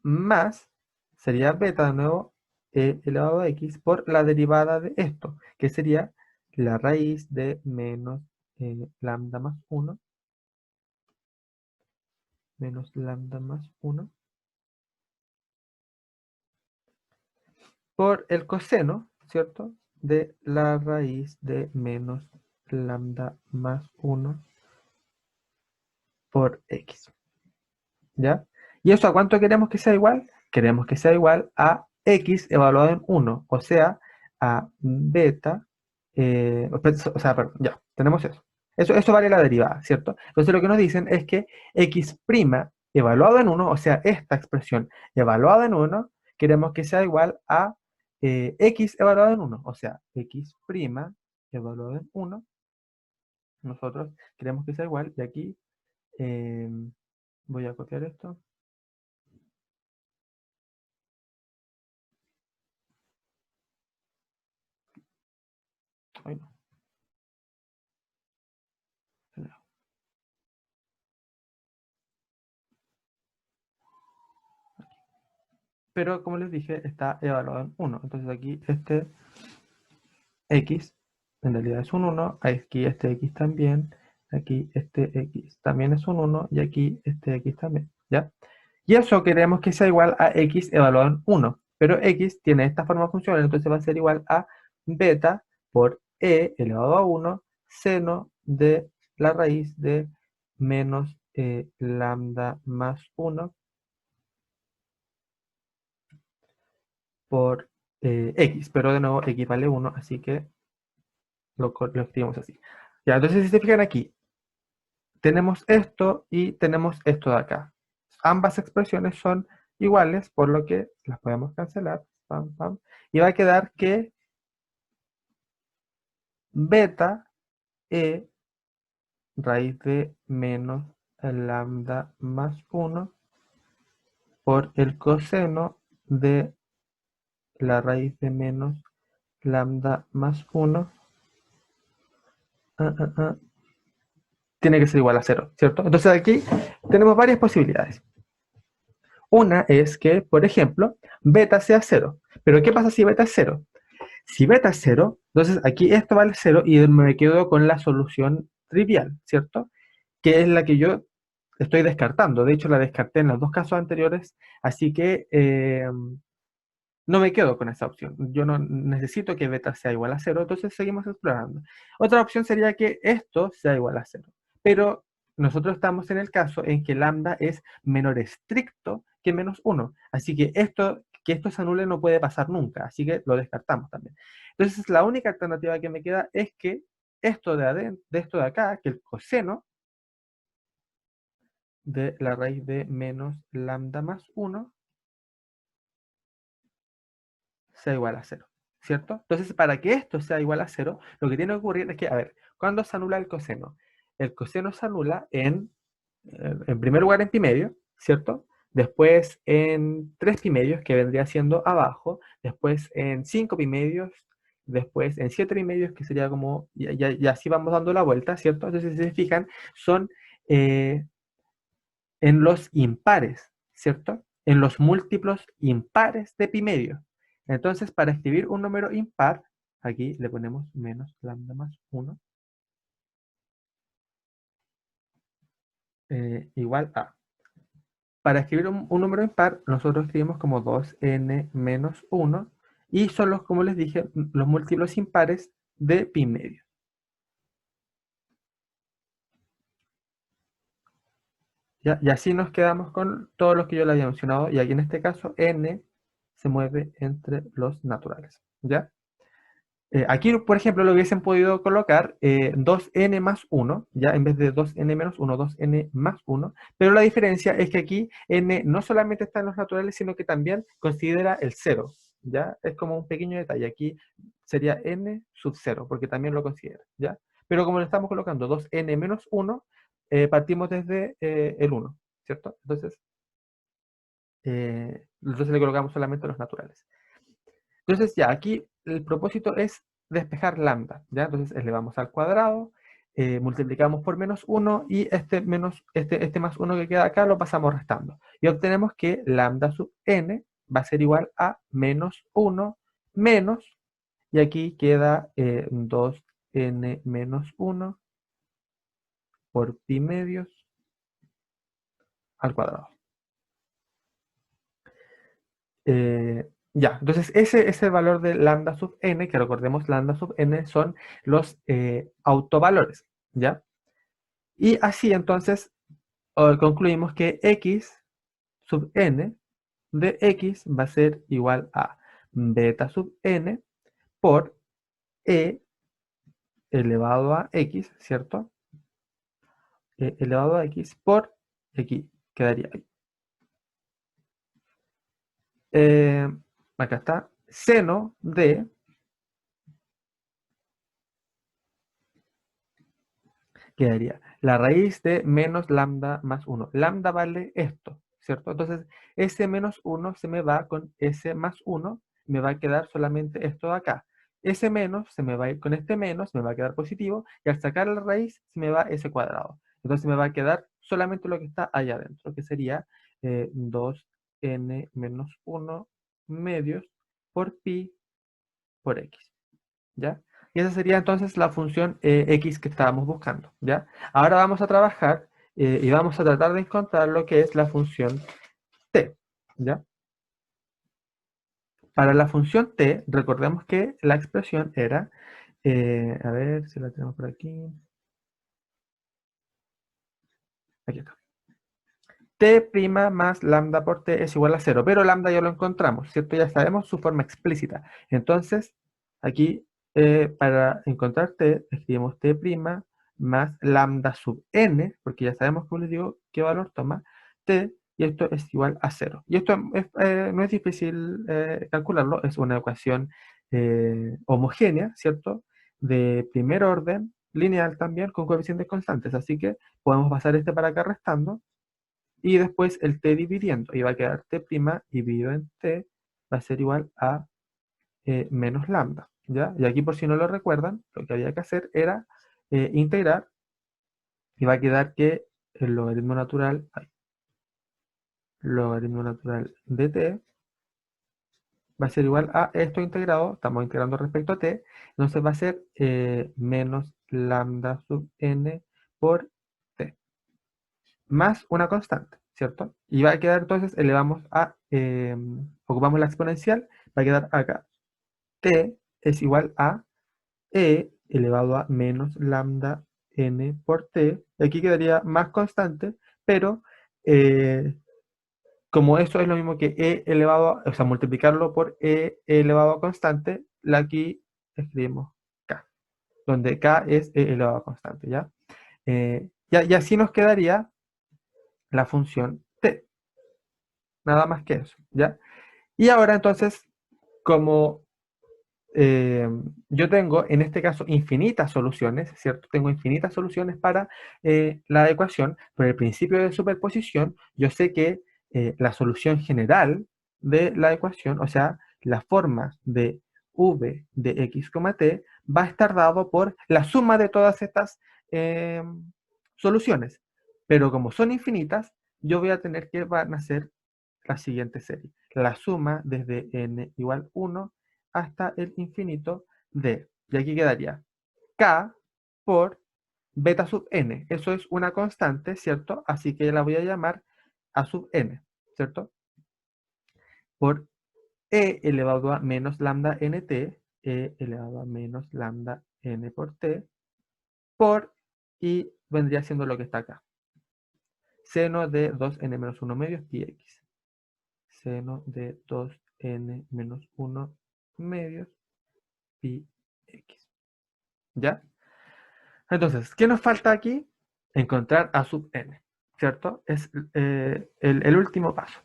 Más sería beta de nuevo e elevado a x por la derivada de esto, que sería la raíz de menos lambda más 1 menos lambda más 1 por el coseno, ¿cierto? De la raíz de menos lambda más 1 por x. ¿Ya? ¿Y eso a cuánto queremos que sea igual? Queremos que sea igual a x evaluado en 1, o sea, a beta, o sea, perdón, ya, tenemos eso. Eso vale la derivada, ¿cierto? Entonces lo que nos dicen es que x' evaluado en 1, o sea, esta expresión evaluada en 1, queremos que sea igual a x evaluado en 1, o sea, x' evaluado en 1, nosotros queremos que sea igual, y aquí voy a copiar esto. Ay, no. Pero como les dije, está evaluado en 1. Entonces aquí este x en realidad es un 1, aquí este x también, aquí este x también es un 1 y aquí este x también, ¿ya? Y eso queremos que sea igual a x evaluado en 1, pero x tiene esta forma funcional, entonces va a ser igual a beta por e elevado a 1 seno de la raíz de menos lambda más 1 por x, pero de nuevo x vale 1, así que lo escribimos así. Ya, entonces si se fijan aquí, tenemos esto y tenemos esto de acá. Ambas expresiones son iguales, por lo que las podemos cancelar. Pam, pam, y va a quedar que beta e raíz de menos lambda más 1 por el coseno de la raíz de menos lambda más 1 tiene que ser igual a 0, ¿cierto? Entonces aquí tenemos varias posibilidades. Una es que, por ejemplo, beta sea 0. Pero ¿qué pasa si beta es 0? Si beta es 0, entonces aquí esto vale 0 y me quedo con la solución trivial, ¿cierto? Que es la que yo estoy descartando. De hecho, la descarté en los dos casos anteriores, así que no me quedo con esa opción. Yo no necesito que beta sea igual a 0, entonces seguimos explorando. Otra opción sería que esto sea igual a 0. Pero nosotros estamos en el caso en que lambda es menor estricto que menos 1. Así que esto se anule no puede pasar nunca, así que lo descartamos también. Entonces la única alternativa que me queda es que esto de esto de acá, que el coseno de la raíz de menos lambda más 1 sea igual a 0, ¿cierto? Entonces, para que esto sea igual a 0, lo que tiene que ocurrir es que, a ver, ¿cuándo se anula el coseno? El coseno se anula en primer lugar en pi medio, ¿cierto? Después en 3 pi medios, que vendría siendo abajo, después en 5 pi medios, después en 7 pi medios, que sería como, y así vamos dando la vuelta, ¿cierto? Entonces, si se fijan, son en los impares, ¿cierto? En los múltiplos impares de pi medio. Entonces, para escribir un número impar, aquí le ponemos menos lambda más 1, igual a. Para escribir un número impar, nosotros escribimos como 2n menos 1, y son los, como les dije, los múltiplos impares de pi medio. ¿Ya? Y así nos quedamos con todos los que yo le había mencionado, y aquí en este caso n se mueve entre los naturales. ¿Ya? Aquí, por ejemplo, lo hubiesen podido colocar 2n más 1, ya en vez de 2n menos 1, 2n más 1, pero la diferencia es que aquí n no solamente está en los naturales, sino que también considera el 0, ¿ya? Es como un pequeño detalle, aquí sería n sub 0, porque también lo considera, ¿ya? Pero como le estamos colocando 2n menos 1, partimos desde el 1, ¿cierto? Entonces le colocamos solamente los naturales. Entonces ya, aquí el propósito es despejar lambda, ¿ya? Entonces elevamos al cuadrado, multiplicamos por menos 1 y este más 1 que queda acá lo pasamos restando. Y obtenemos que lambda sub n va a ser igual a menos 1 menos, y aquí queda 2n menos 1 por pi medios al cuadrado. Ya, entonces ese es el valor de lambda sub n, que recordemos, lambda sub n son los autovalores, ¿ya? Y así entonces concluimos que x sub n de x va a ser igual a beta sub n por e elevado a x, ¿cierto? E elevado a x por, aquí quedaría, eh, acá está, seno de, quedaría la raíz de menos lambda más 1. Lambda vale esto, ¿cierto? Entonces, ese menos 1 se me va con ese más 1, me va a quedar solamente esto de acá. Ese menos se me va a ir con este menos, me va a quedar positivo, y al sacar la raíz se me va ese cuadrado. Entonces me va a quedar solamente lo que está allá adentro, que sería 2n menos 1 medios por pi por x. ¿Ya? Y esa sería entonces la función x que estábamos buscando, ¿ya? Ahora vamos a trabajar y vamos a tratar de encontrar lo que es la función t, ¿ya? Para la función t, recordemos que la expresión era, a ver si la tenemos por aquí, aquí está. T' más lambda por t es igual a 0, pero lambda ya lo encontramos, ¿cierto? Ya sabemos su forma explícita. Entonces, aquí, para encontrar t, escribimos t' más lambda sub n, porque ya sabemos, como les digo, qué valor toma t, y esto es igual a 0. Y esto no es difícil calcularlo, es una ecuación homogénea, ¿cierto? De primer orden, lineal también, con coeficientes constantes. Así que podemos pasar este para acá restando, y después el t dividiendo, y va a quedar t' dividido en t, va a ser igual a menos lambda, ¿ya? Y aquí, por si no lo recuerdan, lo que había que hacer era integrar, y va a quedar que el logaritmo natural de t va a ser igual a esto integrado, estamos integrando respecto a t, entonces va a ser menos lambda sub n por t, más una constante, ¿cierto? Y va a quedar entonces, ocupamos la exponencial, va a quedar acá, t es igual a e elevado a menos lambda n por t. Aquí quedaría más constante, pero como eso es lo mismo que e elevado a, o sea, multiplicarlo por e elevado a constante, aquí escribimos k, donde k es e elevado a constante, ¿ya? Y así nos quedaría la función t, nada más que eso, ¿ya? Y ahora entonces, como yo tengo en este caso infinitas soluciones, ¿cierto? Tengo infinitas soluciones para la ecuación. Por el principio de superposición, yo sé que la solución general de la ecuación, o sea, la forma de v de x, t, va a estar dado por la suma de todas estas soluciones. Pero como son infinitas, yo voy a tener que van a ser la siguiente serie. La suma desde n igual 1 hasta el infinito de, y aquí quedaría k por beta sub n. Eso es una constante, ¿cierto? Así que la voy a llamar a sub n, ¿cierto? Por e elevado a menos lambda nt, e elevado a menos lambda n por t, por, y vendría siendo lo que está acá. Seno de 2n menos 1 medios pi x. Seno de 2n menos 1 medios pi x. ¿Ya? Entonces, ¿qué nos falta aquí? Encontrar a sub n, ¿cierto? Es el último paso.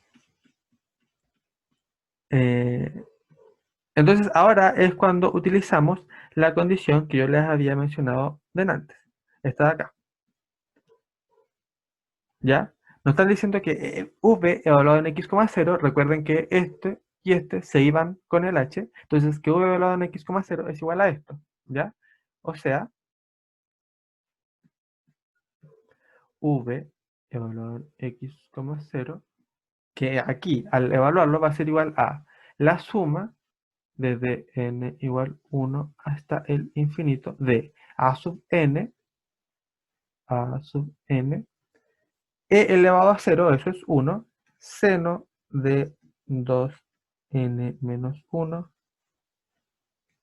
Entonces, ahora es cuando utilizamos la condición que yo les había mencionado antes. Esta de acá. ¿Ya? Nos están diciendo que v evaluado en x, 0, recuerden que este y este se iban con el h, entonces que v evaluado en x, 0 es igual a esto, ¿ya? O sea, v evaluado en x, 0, que aquí al evaluarlo va a ser igual a la suma desde n igual 1 hasta el infinito de a sub n, e elevado a 0, eso es 1, seno de 2n menos 1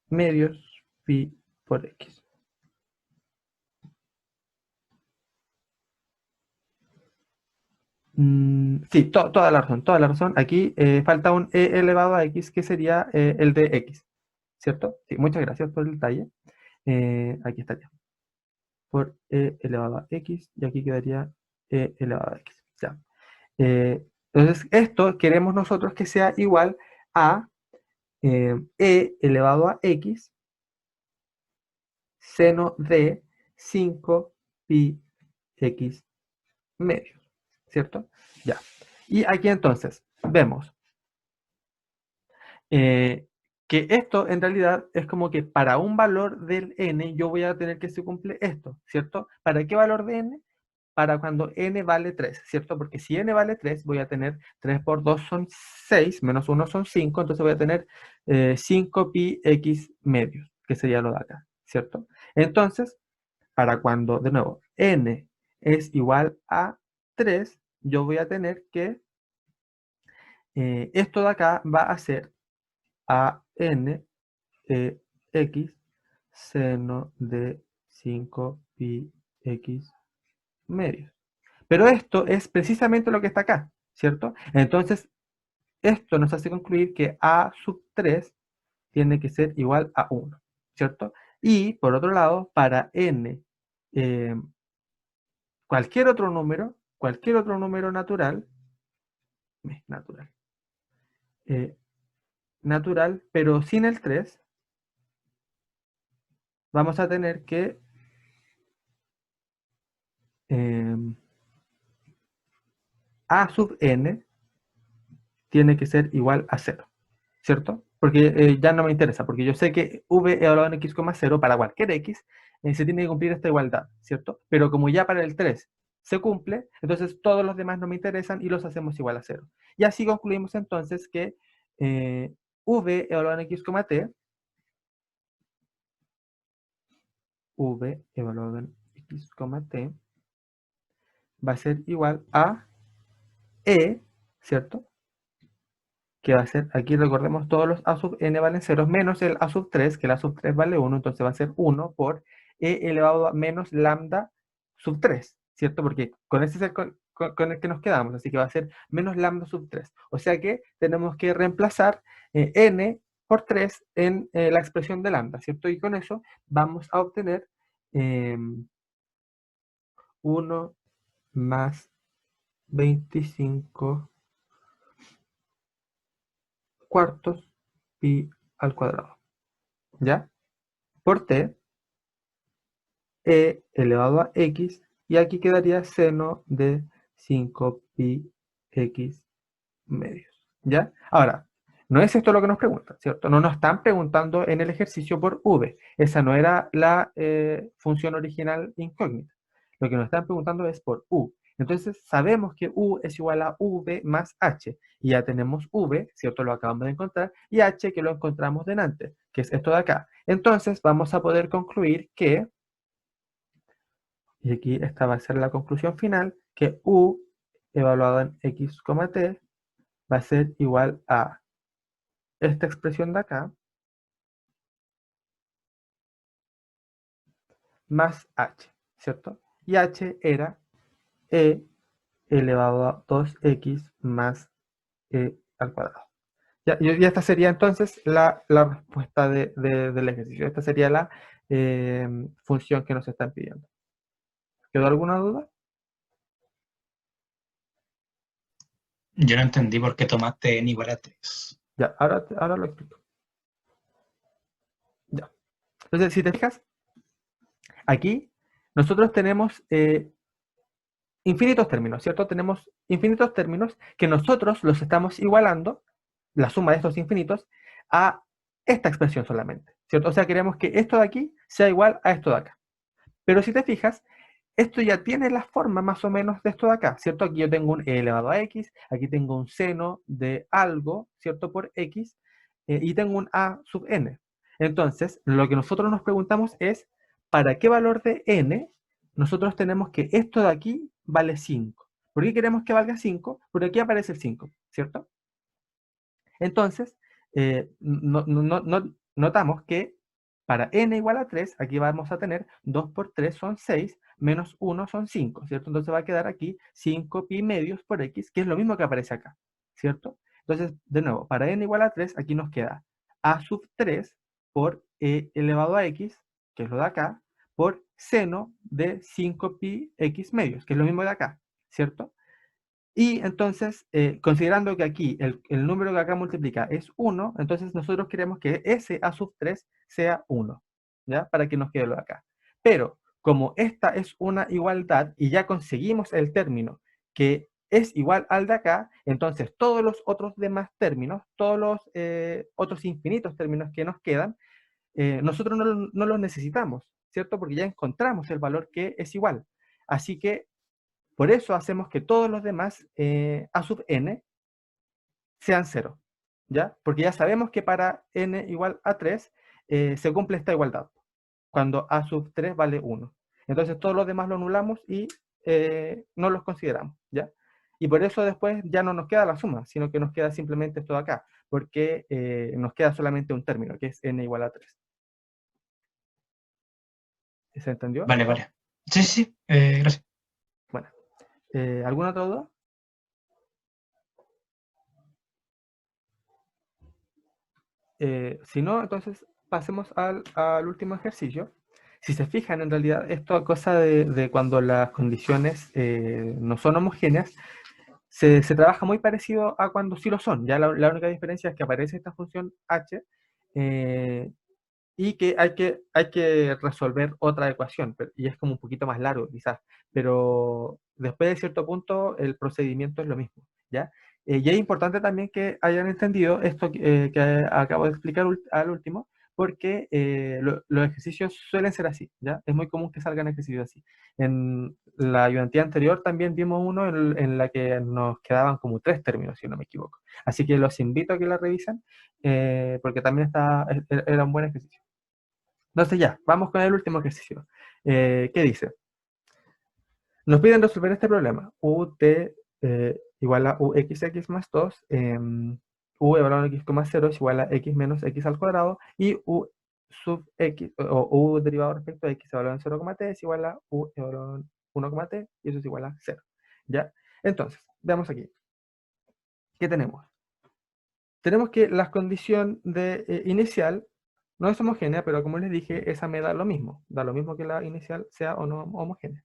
medios pi por x. Sí, toda la razón, toda la razón. Aquí falta un e elevado a x que sería el de x, ¿cierto? Sí, muchas gracias por el detalle. Aquí está ya. Por e elevado a x, y aquí quedaría e elevado a x. Ya. Entonces, esto queremos nosotros que sea igual a e elevado a x seno de 5 pi x medios, ¿cierto? Ya. Y aquí entonces vemos que esto en realidad es como que para un valor del n yo voy a tener que se cumple esto, ¿cierto? ¿Para qué valor de n? Para cuando n vale 3, ¿cierto? Porque si n vale 3, voy a tener 3 por 2 son 6, menos 1 son 5, entonces voy a tener 5 pi x medios, que sería lo de acá, ¿cierto? Entonces, para cuando, de nuevo, n es igual a 3, yo voy a tener que, esto de acá va a ser a n x seno de 5 pi x medios. Pero esto es precisamente lo que está acá, ¿cierto? Entonces, esto nos hace concluir que a sub 3 tiene que ser igual a 1, ¿cierto? Y, por otro lado, para n, cualquier otro número natural, natural, natural, pero sin el 3, vamos a tener que a sub n tiene que ser igual a 0, ¿cierto? Porque ya no me interesa, porque yo sé que v evaluado en x, 0 para cualquier x se tiene que cumplir esta igualdad, ¿cierto? Pero como ya para el 3 se cumple, entonces todos los demás no me interesan y los hacemos igual a 0. Y así concluimos entonces que v evaluado en x, t, v evaluado en x, t, va a ser igual a e, ¿cierto? Que va a ser, aquí recordemos todos los a sub n valen 0, menos el a sub 3, que el a sub 3 vale 1, entonces va a ser 1 por e elevado a menos lambda sub 3, ¿cierto? Porque con ese es con el que nos quedamos, así que va a ser menos lambda sub 3. O sea que tenemos que reemplazar n por 3 en la expresión de lambda, ¿cierto? Y con eso vamos a obtener 1 más 25 cuartos pi al cuadrado, ¿ya? Por t, e elevado a x, y aquí quedaría seno de 5 pi x medios, ¿ya? Ahora, no es esto lo que nos preguntan, ¿cierto? No nos están preguntando en el ejercicio por v. Esa no era la función original incógnita. Lo que nos están preguntando es por u. Entonces, sabemos que u es igual a v más h. Y ya tenemos v, ¿cierto? Lo acabamos de encontrar. Y h que lo encontramos delante, que es esto de acá. Entonces, vamos a poder concluir que, y aquí esta va a ser la conclusión final, que u evaluado en x, t va a ser igual a esta expresión de acá más h, ¿cierto? Y h era e elevado a 2x más e al cuadrado. Y esta sería entonces la respuesta del ejercicio. Esta sería la función que nos están pidiendo. ¿Quedó alguna duda? Yo no entendí por qué tomaste n igual a 3. Ya, ahora lo explico. Ya. Entonces, si te fijas, aquí nosotros tenemos infinitos términos, ¿cierto? Tenemos infinitos términos que nosotros los estamos igualando, la suma de estos infinitos, a esta expresión solamente, ¿cierto? O sea, queremos que esto de aquí sea igual a esto de acá. Pero si te fijas, esto ya tiene la forma más o menos de esto de acá, ¿cierto? Aquí yo tengo un e elevado a x, aquí tengo un seno de algo, ¿cierto? Por x, y tengo un a sub n. Entonces, lo que nosotros nos preguntamos es, ¿para qué valor de n nosotros tenemos que esto de aquí vale 5? ¿Por qué queremos que valga 5? Porque aquí aparece el 5, ¿cierto? Entonces, notamos que para n igual a 3, aquí vamos a tener 2 por 3 son 6, menos 1 son 5, ¿cierto? Entonces va a quedar aquí 5 pi medios por x, que es lo mismo que aparece acá, ¿cierto? Entonces, de nuevo, para n igual a 3, aquí nos queda a sub 3 por e elevado a x, que es lo de acá, por seno de 5 pi x medios, que es lo mismo de acá, ¿cierto? Y entonces, considerando que aquí el número que acá multiplica es 1, entonces nosotros queremos que ese a sub 3 sea 1, ¿ya? Para que nos quede lo de acá. Pero, como esta es una igualdad y ya conseguimos el término que es igual al de acá, entonces todos los otros demás términos, todos los otros infinitos términos que nos quedan, nosotros no los necesitamos, ¿cierto? Porque ya encontramos el valor que es igual. Así que por eso hacemos que todos los demás a sub n sean 0, ¿ya? Porque ya sabemos que para n igual a 3 se cumple esta igualdad, cuando a sub 3 vale 1. Entonces todos los demás lo anulamos y no los consideramos, ¿ya? Y por eso después ya no nos queda la suma, sino que nos queda simplemente esto de acá, porque nos queda solamente un término, que es n igual a 3. ¿Se entendió? Vale, vale. Sí, sí, gracias. Bueno, ¿alguna otra duda? Si no, entonces pasemos al último ejercicio. Si se fijan, en realidad, esto es cosa de cuando las condiciones no son homogéneas, se trabaja muy parecido a cuando sí lo son. Ya la única diferencia es que aparece esta función h y que hay que resolver otra ecuación, y es como un poquito más largo quizás, pero después de cierto punto el procedimiento es lo mismo, ¿ya? Y es importante también que hayan entendido esto que acabo de explicar al último, porque los ejercicios suelen ser así, ¿ya? Es muy común que salgan ejercicios así. En la ayudantía anterior también vimos uno en la que nos quedaban como 3 términos, si no me equivoco. Así que los invito a que la revisen, porque también era un buen ejercicio. Entonces ya, vamos con el último ejercicio. ¿Qué dice? Nos piden resolver este problema. ut igual a uxx más 2, u evaluado en x, 0 es igual a x menos x al cuadrado, y u sub x, o u derivado respecto a x evaluado en 0,t es igual a u evaluado en 1,t, y eso es igual a 0. ¿Ya? Entonces, veamos aquí. ¿Qué tenemos? Tenemos que la condición inicial no es homogénea, pero como les dije, esa me da lo mismo. Da lo mismo que la inicial sea o no homogénea.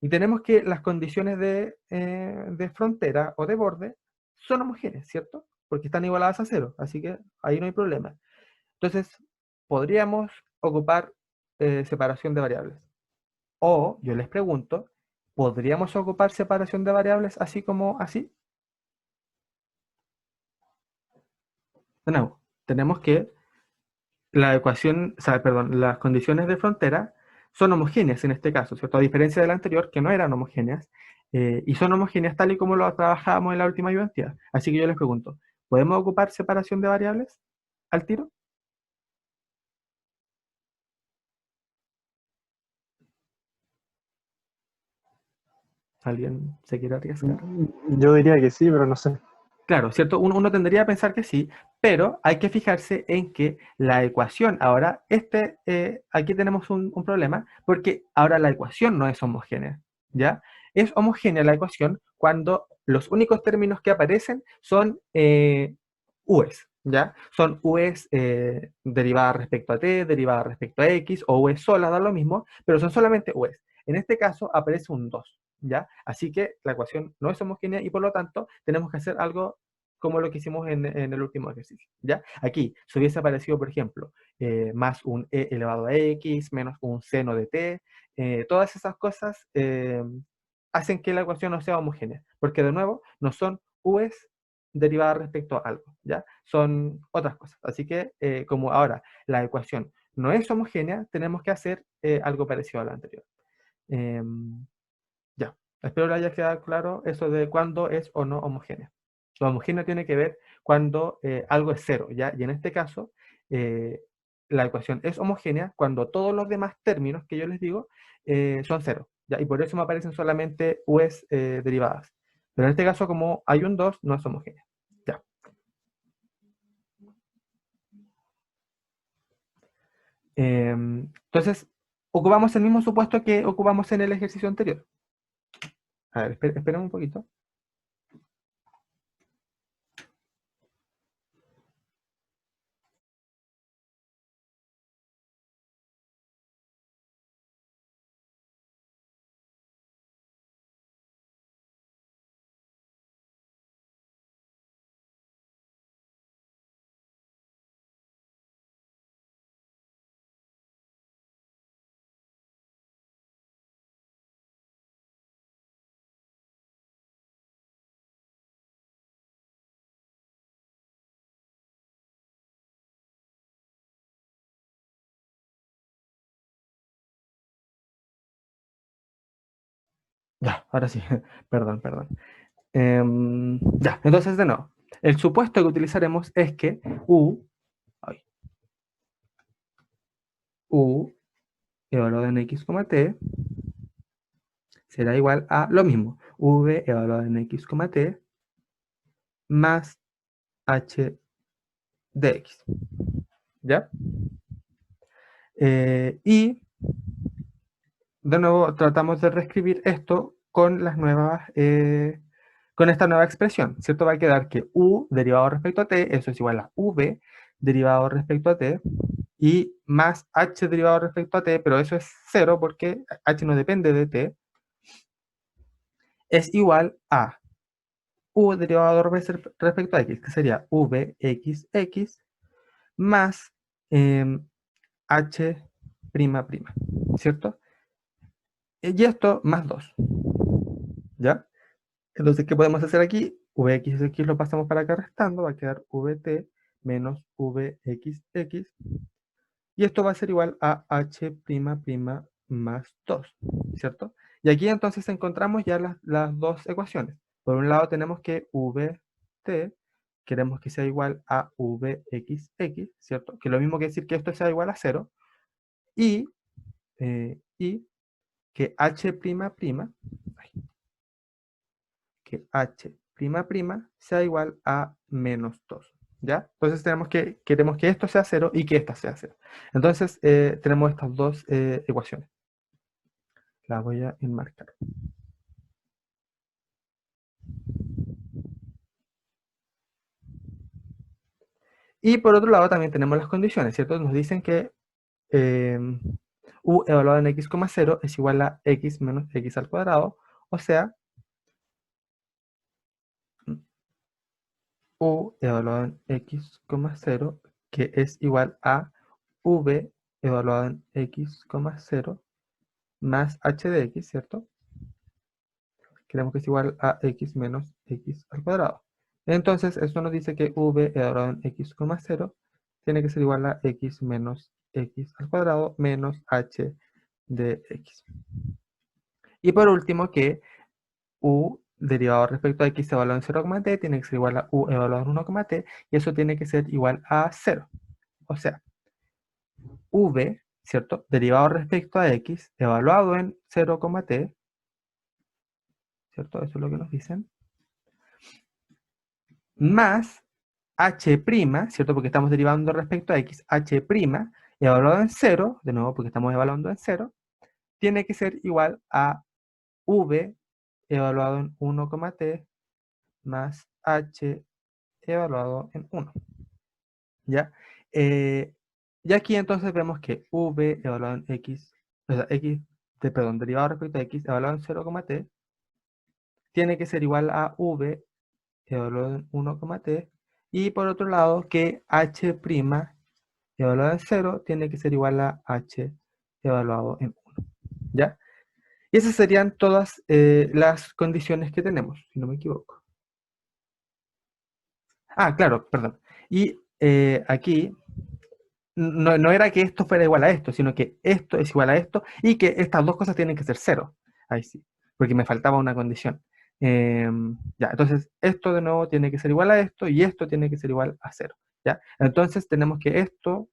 Y tenemos que las condiciones de frontera o de borde son homogéneas, ¿cierto? Porque están igualadas a 0, así que ahí no hay problema. Entonces, podríamos ocupar separación de variables. O, yo les pregunto, ¿podríamos ocupar separación de variables así como así? De nuevo, tenemos que la ecuación, o sea, perdón, las condiciones de frontera son homogéneas en este caso, ¿cierto? A diferencia de la anterior, que no eran homogéneas, y son homogéneas tal y como lo trabajábamos en la última ayudantía. Así que yo les pregunto, ¿podemos ocupar separación de variables al tiro? ¿Alguien se quiere arriesgar? Yo diría que sí, pero no sé. Claro, ¿cierto? Uno tendría a pensar que sí, pero hay que fijarse en que la ecuación, ahora, aquí tenemos un problema, porque ahora la ecuación no es homogénea, ¿ya? Es homogénea la ecuación cuando los únicos términos que aparecen son u's, ¿ya? Son u's derivadas respecto a t, derivadas respecto a x, o u's sola, da lo mismo, pero son solamente u's. En este caso aparece un 2. ¿Ya? Así que la ecuación no es homogénea y por lo tanto tenemos que hacer algo como lo que hicimos en el último ejercicio, ¿ya? Aquí se hubiese aparecido, por ejemplo, más un e elevado a x, menos un seno de t, todas esas cosas hacen que la ecuación no sea homogénea, porque de nuevo no son u's derivadas respecto a algo, ¿ya? Son otras cosas. Así que como ahora la ecuación no es homogénea, tenemos que hacer algo parecido a la anterior. Ya, espero que haya quedado claro eso de cuándo es o no homogénea. Lo homogéneo tiene que ver cuando algo es cero, ¿ya? Y en este caso, eh, la ecuación es homogénea cuando todos los demás términos que yo les digo son cero, ¿ya? Y por eso me aparecen solamente u's derivadas. Pero en este caso, como hay un 2, no es homogénea. Ya. Entonces, ocupamos el mismo supuesto que ocupamos en el ejercicio anterior. A ver, esperen un poquito. Ya, ahora sí. Perdón, perdón. Ya, entonces de nuevo, el supuesto que utilizaremos es que ay, U evaluado en x, t será igual a lo mismo, V evaluado en x, t más h de x. ¿Ya? Y de nuevo tratamos de reescribir esto con las nuevas, con esta nueva expresión, ¿cierto? Va a quedar que u derivado respecto a t, eso es igual a v derivado respecto a t, y más h derivado respecto a t, pero eso es cero porque h no depende de t, es igual a u derivado respecto a x, que sería vxx más h'', ¿cierto? Y esto más 2, ¿ya? Entonces, ¿qué podemos hacer aquí? Vxx lo pasamos para acá restando, va a quedar vt menos vxx, y esto va a ser igual a h' más 2, ¿cierto? Y aquí entonces encontramos ya las dos ecuaciones. Por un lado tenemos que vt, queremos que sea igual a vxx, ¿cierto? Que lo mismo que decir que esto sea igual a 0, y que h'', que h'' sea igual a menos 2. ¿Ya? Entonces queremos que esto sea 0 y que esta sea 0. Entonces tenemos estas dos ecuaciones. Las voy a enmarcar. Y por otro lado también tenemos las condiciones, ¿cierto? Nos dicen que u evaluado en x, 0 es igual a x menos x al cuadrado, o sea, u evaluado en x, 0, que es igual a v evaluado en x, 0, más h de x, ¿cierto? Queremos que es igual a x menos x al cuadrado. Entonces, esto nos dice que v evaluado en x, 0 tiene que ser igual a x menos x al cuadrado menos h de x. Y por último, que u derivado respecto a x evaluado en 0,t tiene que ser igual a u evaluado en 1,t, y eso tiene que ser igual a 0. O sea, v, ¿cierto? Derivado respecto a x evaluado en 0,t, ¿cierto? Eso es lo que nos dicen. Más h', ¿cierto? Porque estamos derivando respecto a x, h' evaluado en 0, de nuevo porque estamos evaluando en 0, tiene que ser igual a v evaluado en 1,t más h evaluado en 1. ¿Ya? Y aquí entonces vemos que v evaluado en x, o sea, perdón, derivado respecto a x evaluado en 0,t, tiene que ser igual a v evaluado en 1,t, y por otro lado que h' evaluado en 0 tiene que ser igual a h evaluado en 1. ¿Ya? Y esas serían todas las condiciones que tenemos, si no me equivoco. Ah, claro, perdón. Y aquí no era que esto fuera igual a esto, sino que esto es igual a esto y que estas dos cosas tienen que ser 0. Ahí sí, porque me faltaba una condición. Ya, entonces esto de nuevo tiene que ser igual a esto y esto tiene que ser igual a 0. ¿Ya? Entonces tenemos que esto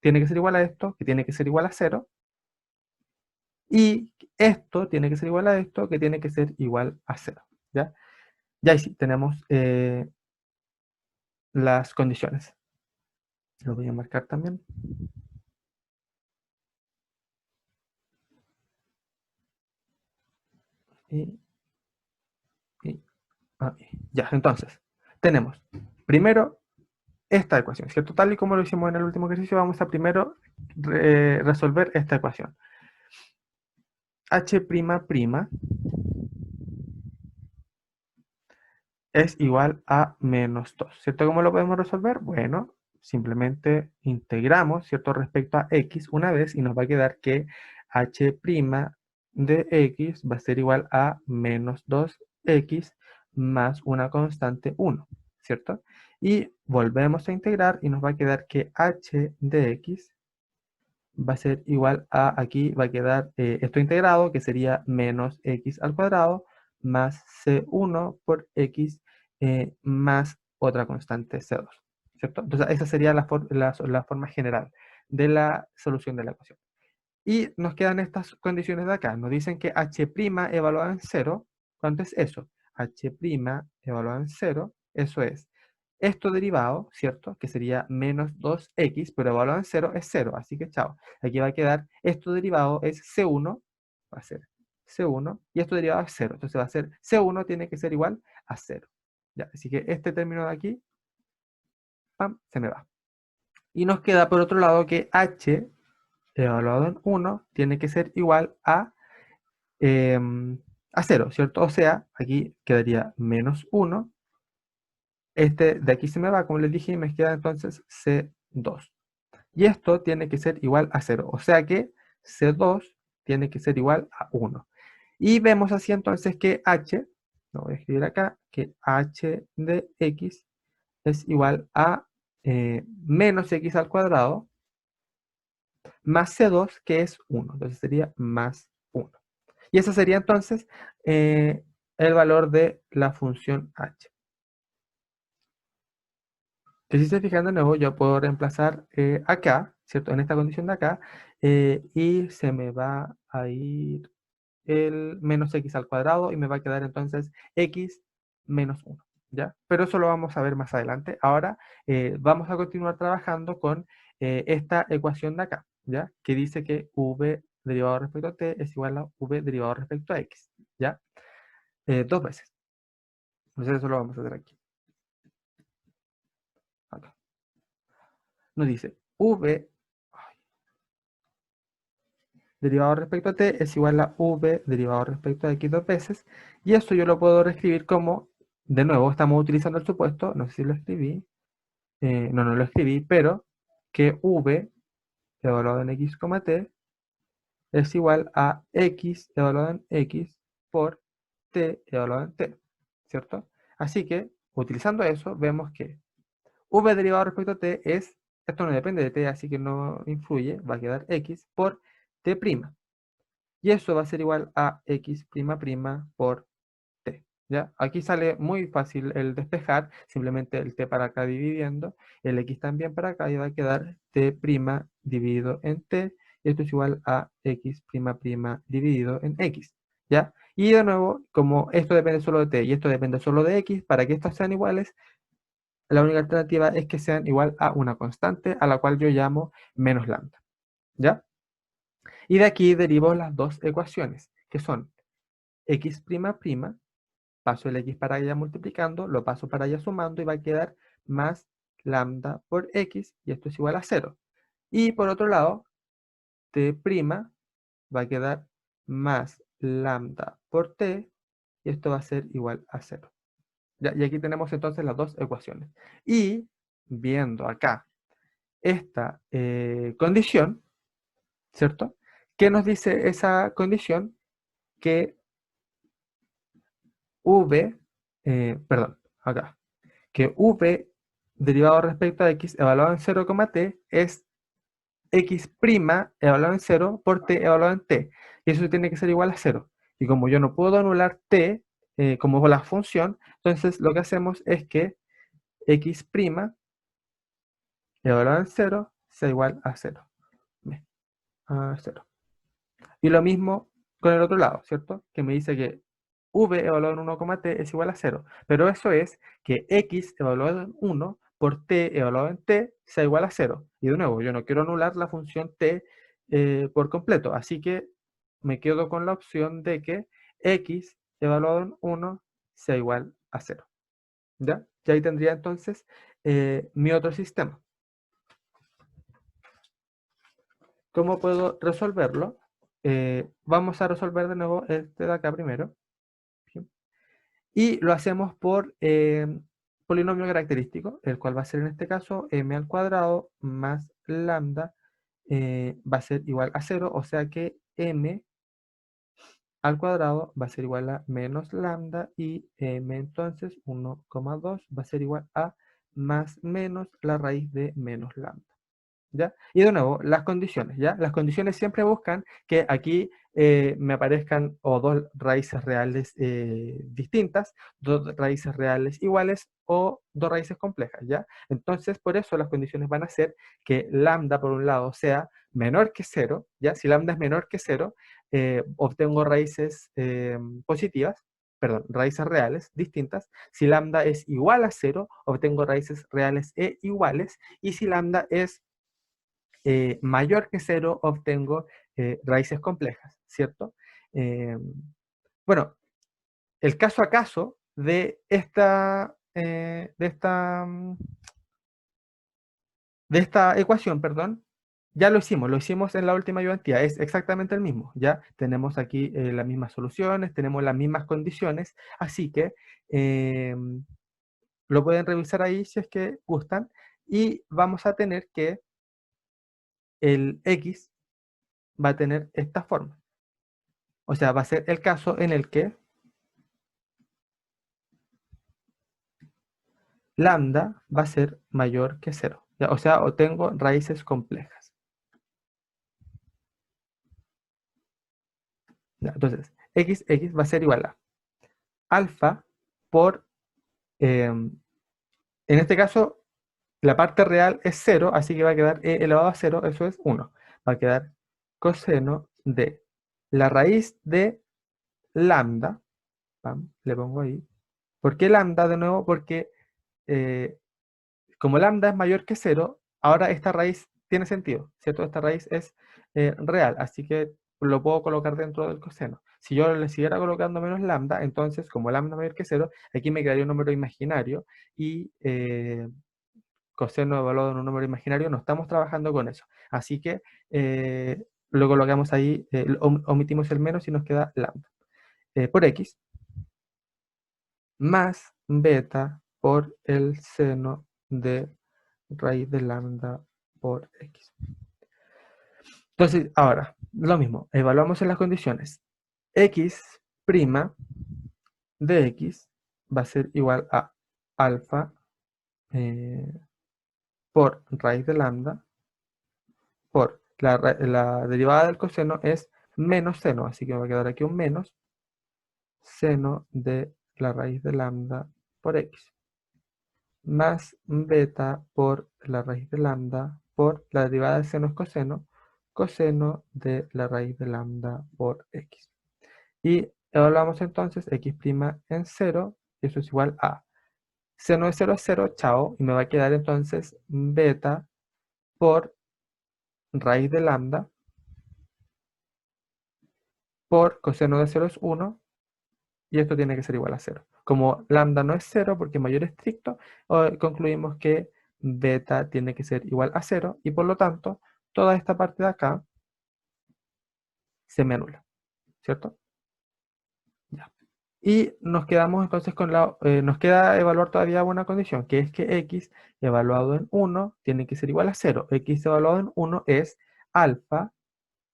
tiene que ser igual a esto, que tiene que ser igual a 0, y esto tiene que ser igual a esto, que tiene que ser igual a 0. ¿Ya? Ya ahí sí, tenemos las condiciones. Lo voy a marcar también. Y ya, entonces, tenemos primero esta ecuación, ¿cierto? Tal y como lo hicimos en el último ejercicio, vamos a primero resolver esta ecuación. H' es igual a menos 2, ¿cierto? ¿Cómo lo podemos resolver? Bueno, simplemente integramos, ¿cierto? Respecto a x una vez y nos va a quedar que h' de x va a ser igual a menos 2x más una constante 1, ¿cierto? Y volvemos a integrar y nos va a quedar que h de x va a ser igual a, aquí va a quedar esto integrado, que sería menos x al cuadrado, más c1 por x más otra constante c2, ¿cierto? Entonces esa sería la forma general de la solución de la ecuación. Y nos quedan estas condiciones de acá. Nos dicen que h' evaluado en 0, ¿cuánto es eso? H' evaluado en 0, eso es esto derivado, ¿cierto? Que sería menos 2x, pero evaluado en 0 es 0, así que chao. Aquí va a quedar, esto derivado es C1, va a ser C1, y esto derivado es 0. Entonces va a ser C1 tiene que ser igual a 0. Ya, así que este término de aquí, ¡pam!, se me va. Y nos queda por otro lado que h evaluado en 1 tiene que ser igual a 0, ¿cierto? O sea, aquí quedaría menos 1. Este de aquí se me va, como les dije, y me queda entonces C2. Y esto tiene que ser igual a 0. O sea que C2 tiene que ser igual a 1. Y vemos así entonces que h, lo voy a escribir acá, que h de x es igual a menos x al cuadrado más C2, que es 1. Entonces sería más 1. Y ese sería entonces el valor de la función h. Que si se fijan de nuevo, yo puedo reemplazar acá, ¿cierto? En esta condición de acá, y se me va a ir el menos x al cuadrado y me va a quedar entonces x menos 1. ¿ya? Pero eso lo vamos a ver más adelante. Ahora vamos a continuar trabajando con esta ecuación de acá, ¿ya? Que dice que v derivado respecto a t es igual a v derivado respecto a x, ¿ya? Dos veces. Entonces eso lo vamos a hacer aquí. Acá. Nos dice v derivado respecto a t es igual a v derivado respecto a x dos veces. Y esto yo lo puedo reescribir como, de nuevo, estamos utilizando el supuesto, no sé si lo escribí, no lo escribí, pero que v evaluado en x, t es igual a x evaluado en x por t evaluado en t, ¿cierto? Así que, utilizando eso, vemos que v derivado respecto a t es, esto no depende de t, así que no influye, va a quedar x por t'. Y eso va a ser igual a x' por t, ¿ya? Aquí sale muy fácil el despejar, simplemente el t para acá dividiendo, el x también para acá y va a quedar t' dividido en t, y esto es igual a x' dividido en x, ¿ya? Y de nuevo, como esto depende solo de t y esto depende solo de x, para que estos sean iguales, la única alternativa es que sean igual a una constante, a la cual yo llamo menos lambda, ¿ya? Y de aquí derivo las dos ecuaciones, que son x'', paso el x para allá multiplicando, lo paso para allá sumando y va a quedar más lambda por x, y esto es igual a 0. Y por otro lado, t' va a quedar más lambda por t, y esto va a ser igual a 0. ¿Ya? Y aquí tenemos entonces las dos ecuaciones. Y viendo acá esta condición, ¿cierto? ¿Qué nos dice esa condición? Que v, perdón, acá, que v derivado respecto a x evaluado en 0, t es x' evaluado en 0 por t evaluado en t. Y eso tiene que ser igual a 0. Y como yo no puedo anular t como la función, entonces lo que hacemos es que x' evaluado en 0 sea igual a 0. A 0. Y lo mismo con el otro lado, ¿cierto? Que me dice que v evaluado en 1, t es igual a 0. Pero eso es que x evaluado en 1 por t evaluado en t sea igual a 0. Y de nuevo, yo no quiero anular la función t por completo. Así que me quedo con la opción de que x evaluado en 1 sea igual a 0. ¿Ya? Y ahí tendría entonces mi otro sistema. ¿Cómo puedo resolverlo? Vamos a resolver de nuevo este de acá primero. Y lo hacemos por polinomio característico, el cual va a ser en este caso m al cuadrado más lambda va a ser igual a 0, o sea que m al cuadrado va a ser igual a menos lambda y m entonces 1,2 va a ser igual a más menos la raíz de menos lambda. ¿Ya? Y de nuevo, las condiciones, ¿ya? Las condiciones siempre buscan que aquí me aparezcan o dos raíces reales distintas, dos raíces reales iguales o dos raíces complejas, ¿ya? Entonces, por eso las condiciones van a ser que lambda, por un lado, sea menor que 0, ¿ya? Si lambda es menor que 0, obtengo raíces positivas, perdón, raíces reales distintas. Si lambda es igual a 0, obtengo raíces reales e iguales. Y si lambda es mayor que 0, obtengo raíces complejas, ¿cierto? Bueno, el caso a caso de esta ecuación, perdón, ya lo hicimos en la última ayudantía, es exactamente el mismo, ya tenemos aquí las mismas soluciones, tenemos las mismas condiciones, así que lo pueden revisar ahí si es que gustan, y vamos a tener que el x va a tener esta forma. O sea, va a ser el caso en el que lambda va a ser mayor que 0. ¿Ya? O sea, obtengo raíces complejas. ¿Ya? Entonces, x va a ser igual a alfa por, en este caso, la parte real es 0, así que va a quedar e elevado a 0, eso es 1. Va a quedar coseno de la raíz de lambda, pam, le pongo ahí, ¿Por qué lambda de nuevo? Porque como lambda es mayor que 0, ahora esta raíz tiene sentido, ¿cierto? Esta raíz es real, así que lo puedo colocar dentro del coseno. Si yo le siguiera colocando menos lambda, entonces como lambda es mayor que 0, aquí me quedaría un número imaginario y coseno evaluado en un número imaginario, no estamos trabajando con eso. Así que lo colocamos ahí, omitimos el menos y nos queda lambda por x más beta por el seno de raíz de lambda por x. Entonces, ahora, lo mismo, evaluamos en las condiciones. X' de x va a ser igual a alfa por raíz de lambda por la derivada del coseno es menos seno, así que me va a quedar aquí un menos seno de la raíz de lambda por x más beta por la raíz de lambda por la derivada del seno es coseno, coseno de la raíz de lambda por x. Y evaluamos entonces x' en 0, y eso es igual a seno de 0 es 0, chao, y me va a quedar entonces beta por raíz de lambda por coseno de 0 es 1, y esto tiene que ser igual a 0. Como lambda no es 0 porque es mayor estricto, concluimos que beta tiene que ser igual a 0 y por lo tanto toda esta parte de acá se me anula, ¿cierto? Ya. Y nos quedamos entonces con nos queda evaluar todavía una condición, que es que x evaluado en 1 tiene que ser igual a 0. X evaluado en 1 es alfa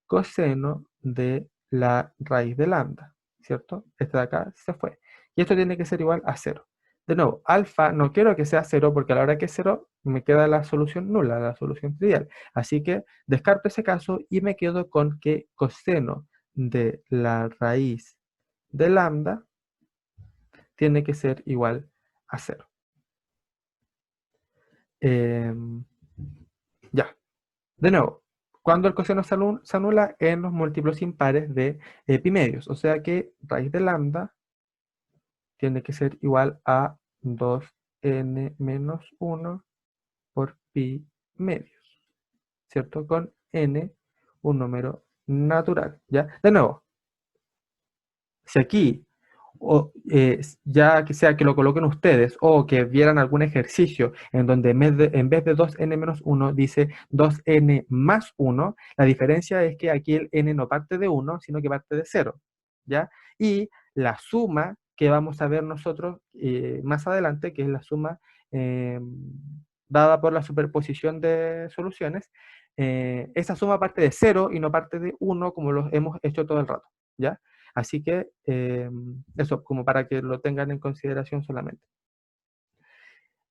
coseno de la raíz de lambda, ¿cierto? Este de acá se fue. Y esto tiene que ser igual a 0. De nuevo, alfa no quiero que sea 0 porque a la hora que es 0 me queda la solución nula, la solución trivial. Así que descarto ese caso y me quedo con que coseno de la raíz de lambda tiene que ser igual a 0. Ya. De nuevo, cuando el coseno se anula en los múltiplos impares de pi medios. O sea que raíz de lambda tiene que ser igual a 2n menos 1 por pi medios, ¿cierto? Con n un número natural, ¿ya? De nuevo, si aquí, ya que sea que lo coloquen ustedes o que vieran algún ejercicio en donde en vez de 2n menos 1 dice 2n más 1, la diferencia es que aquí el n no parte de 1, sino que parte de 0, ¿ya? Y la suma que vamos a ver nosotros más adelante, que es la suma dada por la superposición de soluciones, esa suma parte de 0 y no parte de 1 como lo hemos hecho todo el rato, ¿ya? Así que eso, como para que lo tengan en consideración solamente.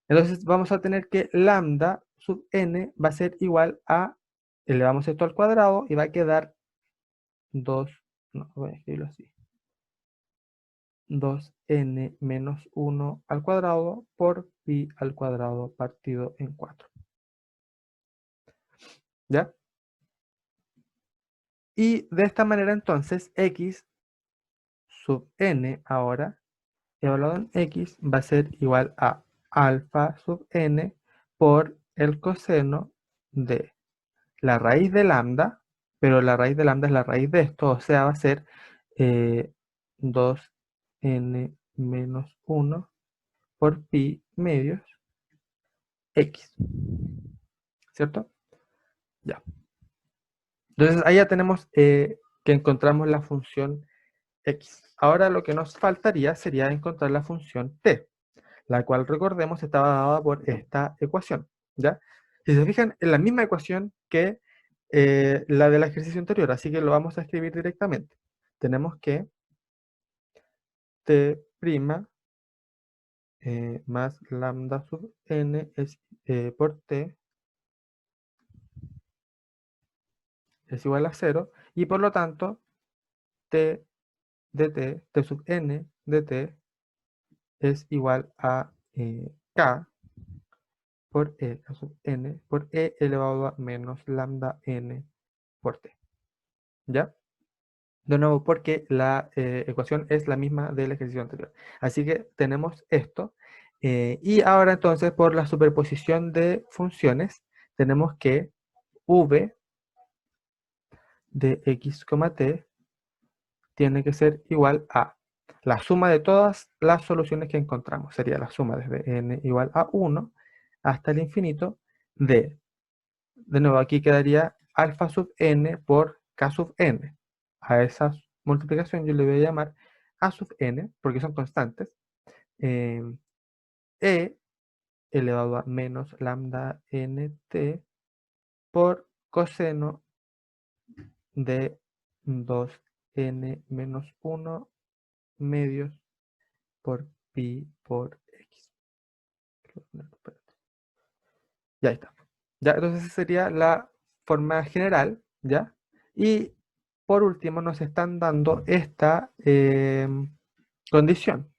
Entonces vamos a tener que lambda sub n va a ser igual a, elevamos esto al cuadrado y va a quedar 2, no, voy a escribirlo así, 2n menos 1 al cuadrado por pi al cuadrado partido en 4. ¿Ya? Y de esta manera entonces x sub n ahora evaluado en x va a ser igual a alfa sub n por el coseno de la raíz de lambda, pero la raíz de lambda es la raíz de esto, o sea, va a ser 2n menos 1 por pi medios x, ¿cierto? Ya. Entonces ahí ya tenemos que encontramos la función x. Ahora lo que nos faltaría sería encontrar la función t, la cual, recordemos, estaba dada por esta ecuación, ¿ya? Si se fijan, es la misma ecuación que la del ejercicio anterior, así que lo vamos a escribir directamente. Tenemos que t' más lambda sub n es, por t es igual a 0, y por lo tanto, t de t sub n de t es igual a k por e sub n por e elevado a menos lambda n por t. ¿Ya? De nuevo, porque la ecuación es la misma del ejercicio anterior. Así que tenemos esto. Y ahora entonces, por la superposición de funciones, tenemos que v de x, t tiene que ser igual a la suma de todas las soluciones que encontramos. Sería la suma desde n igual a 1 hasta el infinito de nuevo, aquí quedaría alfa sub n por k sub n. A esa multiplicación yo le voy a llamar a sub n, porque son constantes, e elevado a menos lambda nt por coseno de 2n menos 1 medios por pi por x. Ya está. Ya, entonces esa sería la forma general, ¿ya? Y por último nos están dando esta condición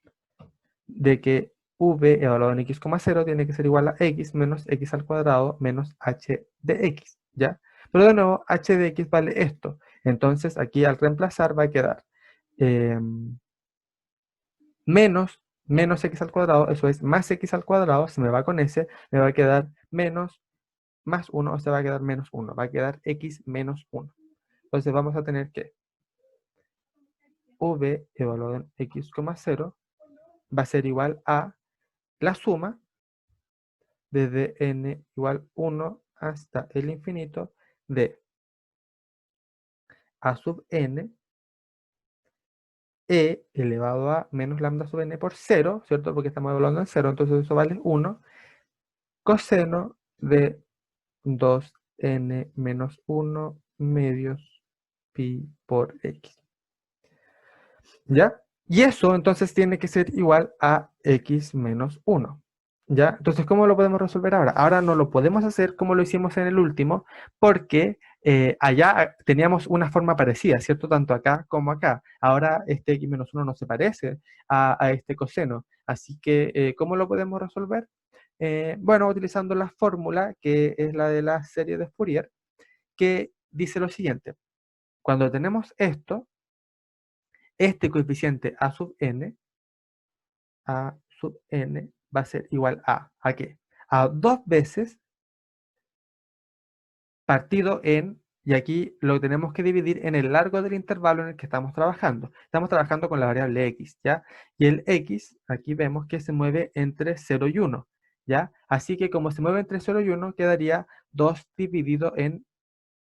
de que v evaluado en x,0 tiene que ser igual a x menos x al cuadrado menos h de x, ¿ya? Pero de nuevo, h de x vale esto. Entonces aquí al reemplazar va a quedar menos x al cuadrado, eso es más x al cuadrado, se me va con ese, me va a quedar menos más 1, o se va a quedar menos 1, va a quedar x menos 1. Entonces vamos a tener que v evaluado en x,0 va a ser igual a la suma desde n igual 1 hasta el infinito de a sub n e elevado a menos lambda sub n por 0, ¿cierto? Porque estamos evaluando en 0, entonces eso vale 1 coseno de 2n menos 1 medios pi por x. ¿Ya? Y eso entonces tiene que ser igual a x menos 1. ¿Ya? Entonces, ¿cómo lo podemos resolver ahora? Ahora no lo podemos hacer como lo hicimos en el último, porque allá teníamos una forma parecida, ¿cierto? Tanto acá como acá. Ahora este x menos 1 no se parece a este coseno. Así que, ¿cómo lo podemos resolver? Bueno, utilizando la fórmula que es la de la serie de Fourier, que dice lo siguiente. Cuando tenemos esto, este coeficiente a sub n va a ser igual ¿a qué? A 2 veces partido en, y aquí lo tenemos que dividir en el largo del intervalo en el que estamos trabajando. Estamos trabajando con la variable x, ¿ya? Y el x, aquí vemos que se mueve entre 0 y 1, ¿ya? Así que como se mueve entre 0 y 1, quedaría 2 dividido en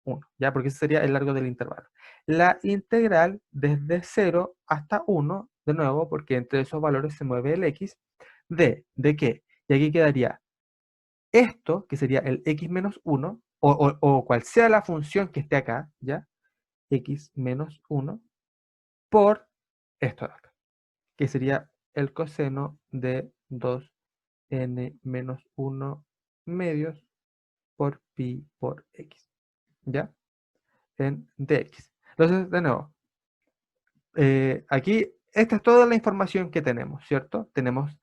1, ¿ya? Porque ese sería el largo del intervalo. La integral desde 0 hasta 1, de nuevo, porque entre esos valores se mueve el x, ¿de qué? Y aquí quedaría esto, que sería el x menos 1, o cual sea la función que esté acá, ¿ya? X menos 1, por esto de acá, que sería el coseno de 2n menos 1 medios por pi por x, ¿ya? En dx. Entonces, de nuevo, aquí, esta es toda la información que tenemos, ¿cierto? Tenemos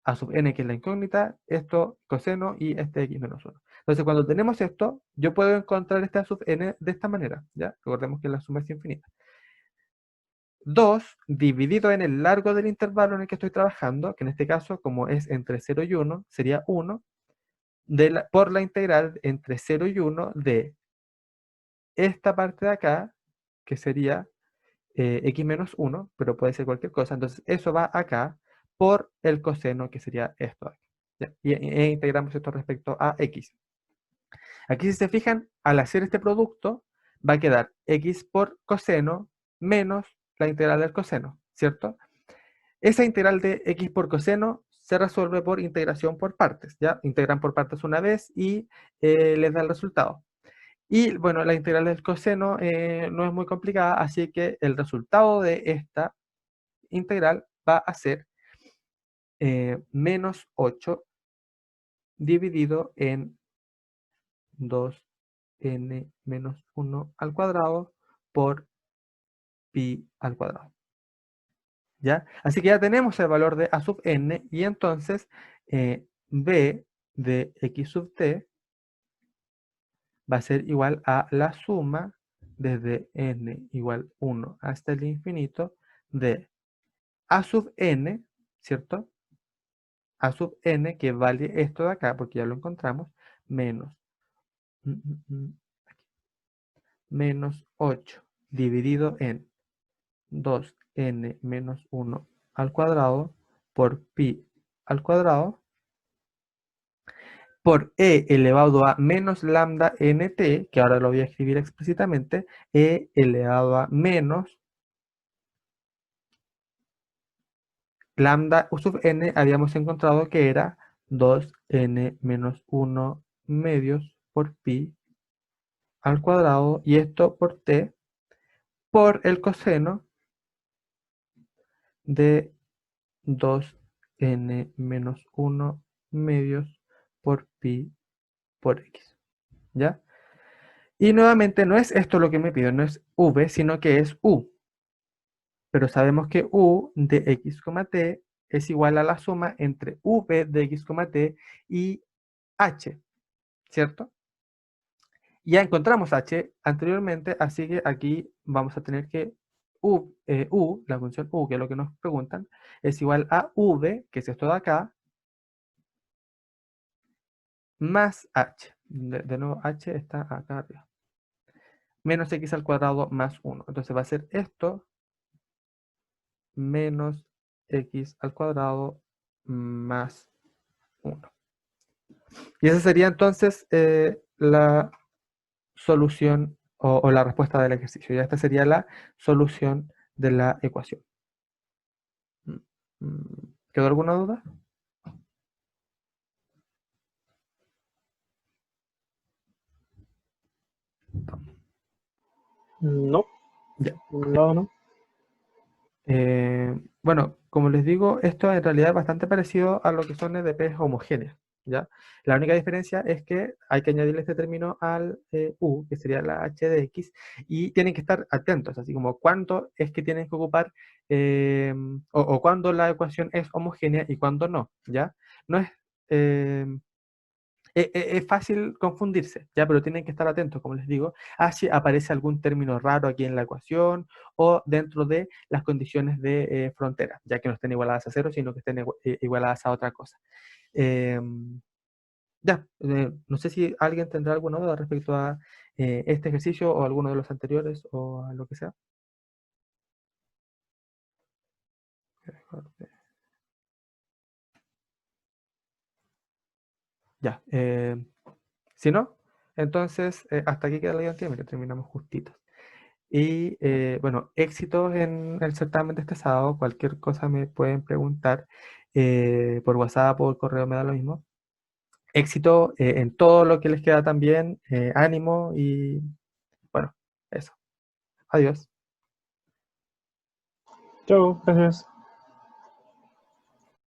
a sub n, que es la incógnita, esto coseno y este x menos 1. Entonces, cuando tenemos esto, yo puedo encontrar este a sub n de esta manera, ¿ya? Recordemos que la suma es infinita. 2 dividido en el largo del intervalo en el que estoy trabajando, que en este caso, como es entre 0 y 1, sería 1, por la integral entre 0 y 1 de esta parte de acá, que sería x menos 1, pero puede ser cualquier cosa. Entonces, eso va acá por el coseno, que sería esto de acá. ¿Ya? E integramos esto respecto a x. Aquí, si se fijan, al hacer este producto, va a quedar x por coseno menos la integral del coseno, ¿cierto? Esa integral de x por coseno se resuelve por integración por partes, ¿ya? Integran por partes una vez y les da el resultado. Y bueno, la integral del coseno no es muy complicada, así que el resultado de esta integral va a ser menos 8 dividido en 2n menos 1 al cuadrado por pi al cuadrado. ¿Ya? Así que ya tenemos el valor de a sub n y entonces b de x sub t va a ser igual a la suma desde n igual 1 hasta el infinito de a sub n, ¿cierto? A sub n, que vale esto de acá, porque ya lo encontramos, menos, menos 8 dividido en 2n menos 1 al cuadrado por pi al cuadrado por e elevado a menos lambda nt, que ahora lo voy a escribir explícitamente, e elevado a menos lambda sub n, habíamos encontrado que era 2n menos 1 medios por pi al cuadrado, y esto por t, por el coseno de 2n menos 1 medios por pi por x, ¿ya? Y nuevamente no es esto lo que me pide, no es v, sino que es u. Pero sabemos que u de x, t es igual a la suma entre v de x, t y h, ¿cierto? Ya encontramos h anteriormente, así que aquí vamos a tener que la función u, que es lo que nos preguntan, es igual a v, que es esto de acá, más h. De nuevo, h está acá arriba. Menos x al cuadrado más 1. Entonces va a ser esto menos x al cuadrado más 1. Y esa sería entonces la solución o la respuesta del ejercicio. Ya esta sería la solución de la ecuación. ¿Quedó alguna duda? No. Ya. No. Bueno, como les digo, esto en realidad es bastante parecido a lo que son EDPs homogéneas, ¿ya? La única diferencia es que hay que añadirle este término al u, que sería la h de x, y tienen que estar atentos, así como cuándo es que tienen que ocupar, o cuándo la ecuación es homogénea y cuándo no, ¿ya? No es... es fácil confundirse, ¿ya? Pero tienen que estar atentos, como les digo, a si aparece algún término raro aquí en la ecuación o dentro de las condiciones de frontera, ya que no estén igualadas a cero, sino que estén igualadas a otra cosa. No sé si alguien tendrá alguna duda respecto a este ejercicio o alguno de los anteriores o a lo que sea. Ya, si no, entonces hasta aquí queda la identidad, mira, terminamos justitos. Y bueno, éxitos en el certamen de este sábado. Cualquier cosa me pueden preguntar por WhatsApp o por correo, me da lo mismo. Éxito en todo lo que les queda también. Ánimo y bueno, eso. Adiós. Chao, gracias.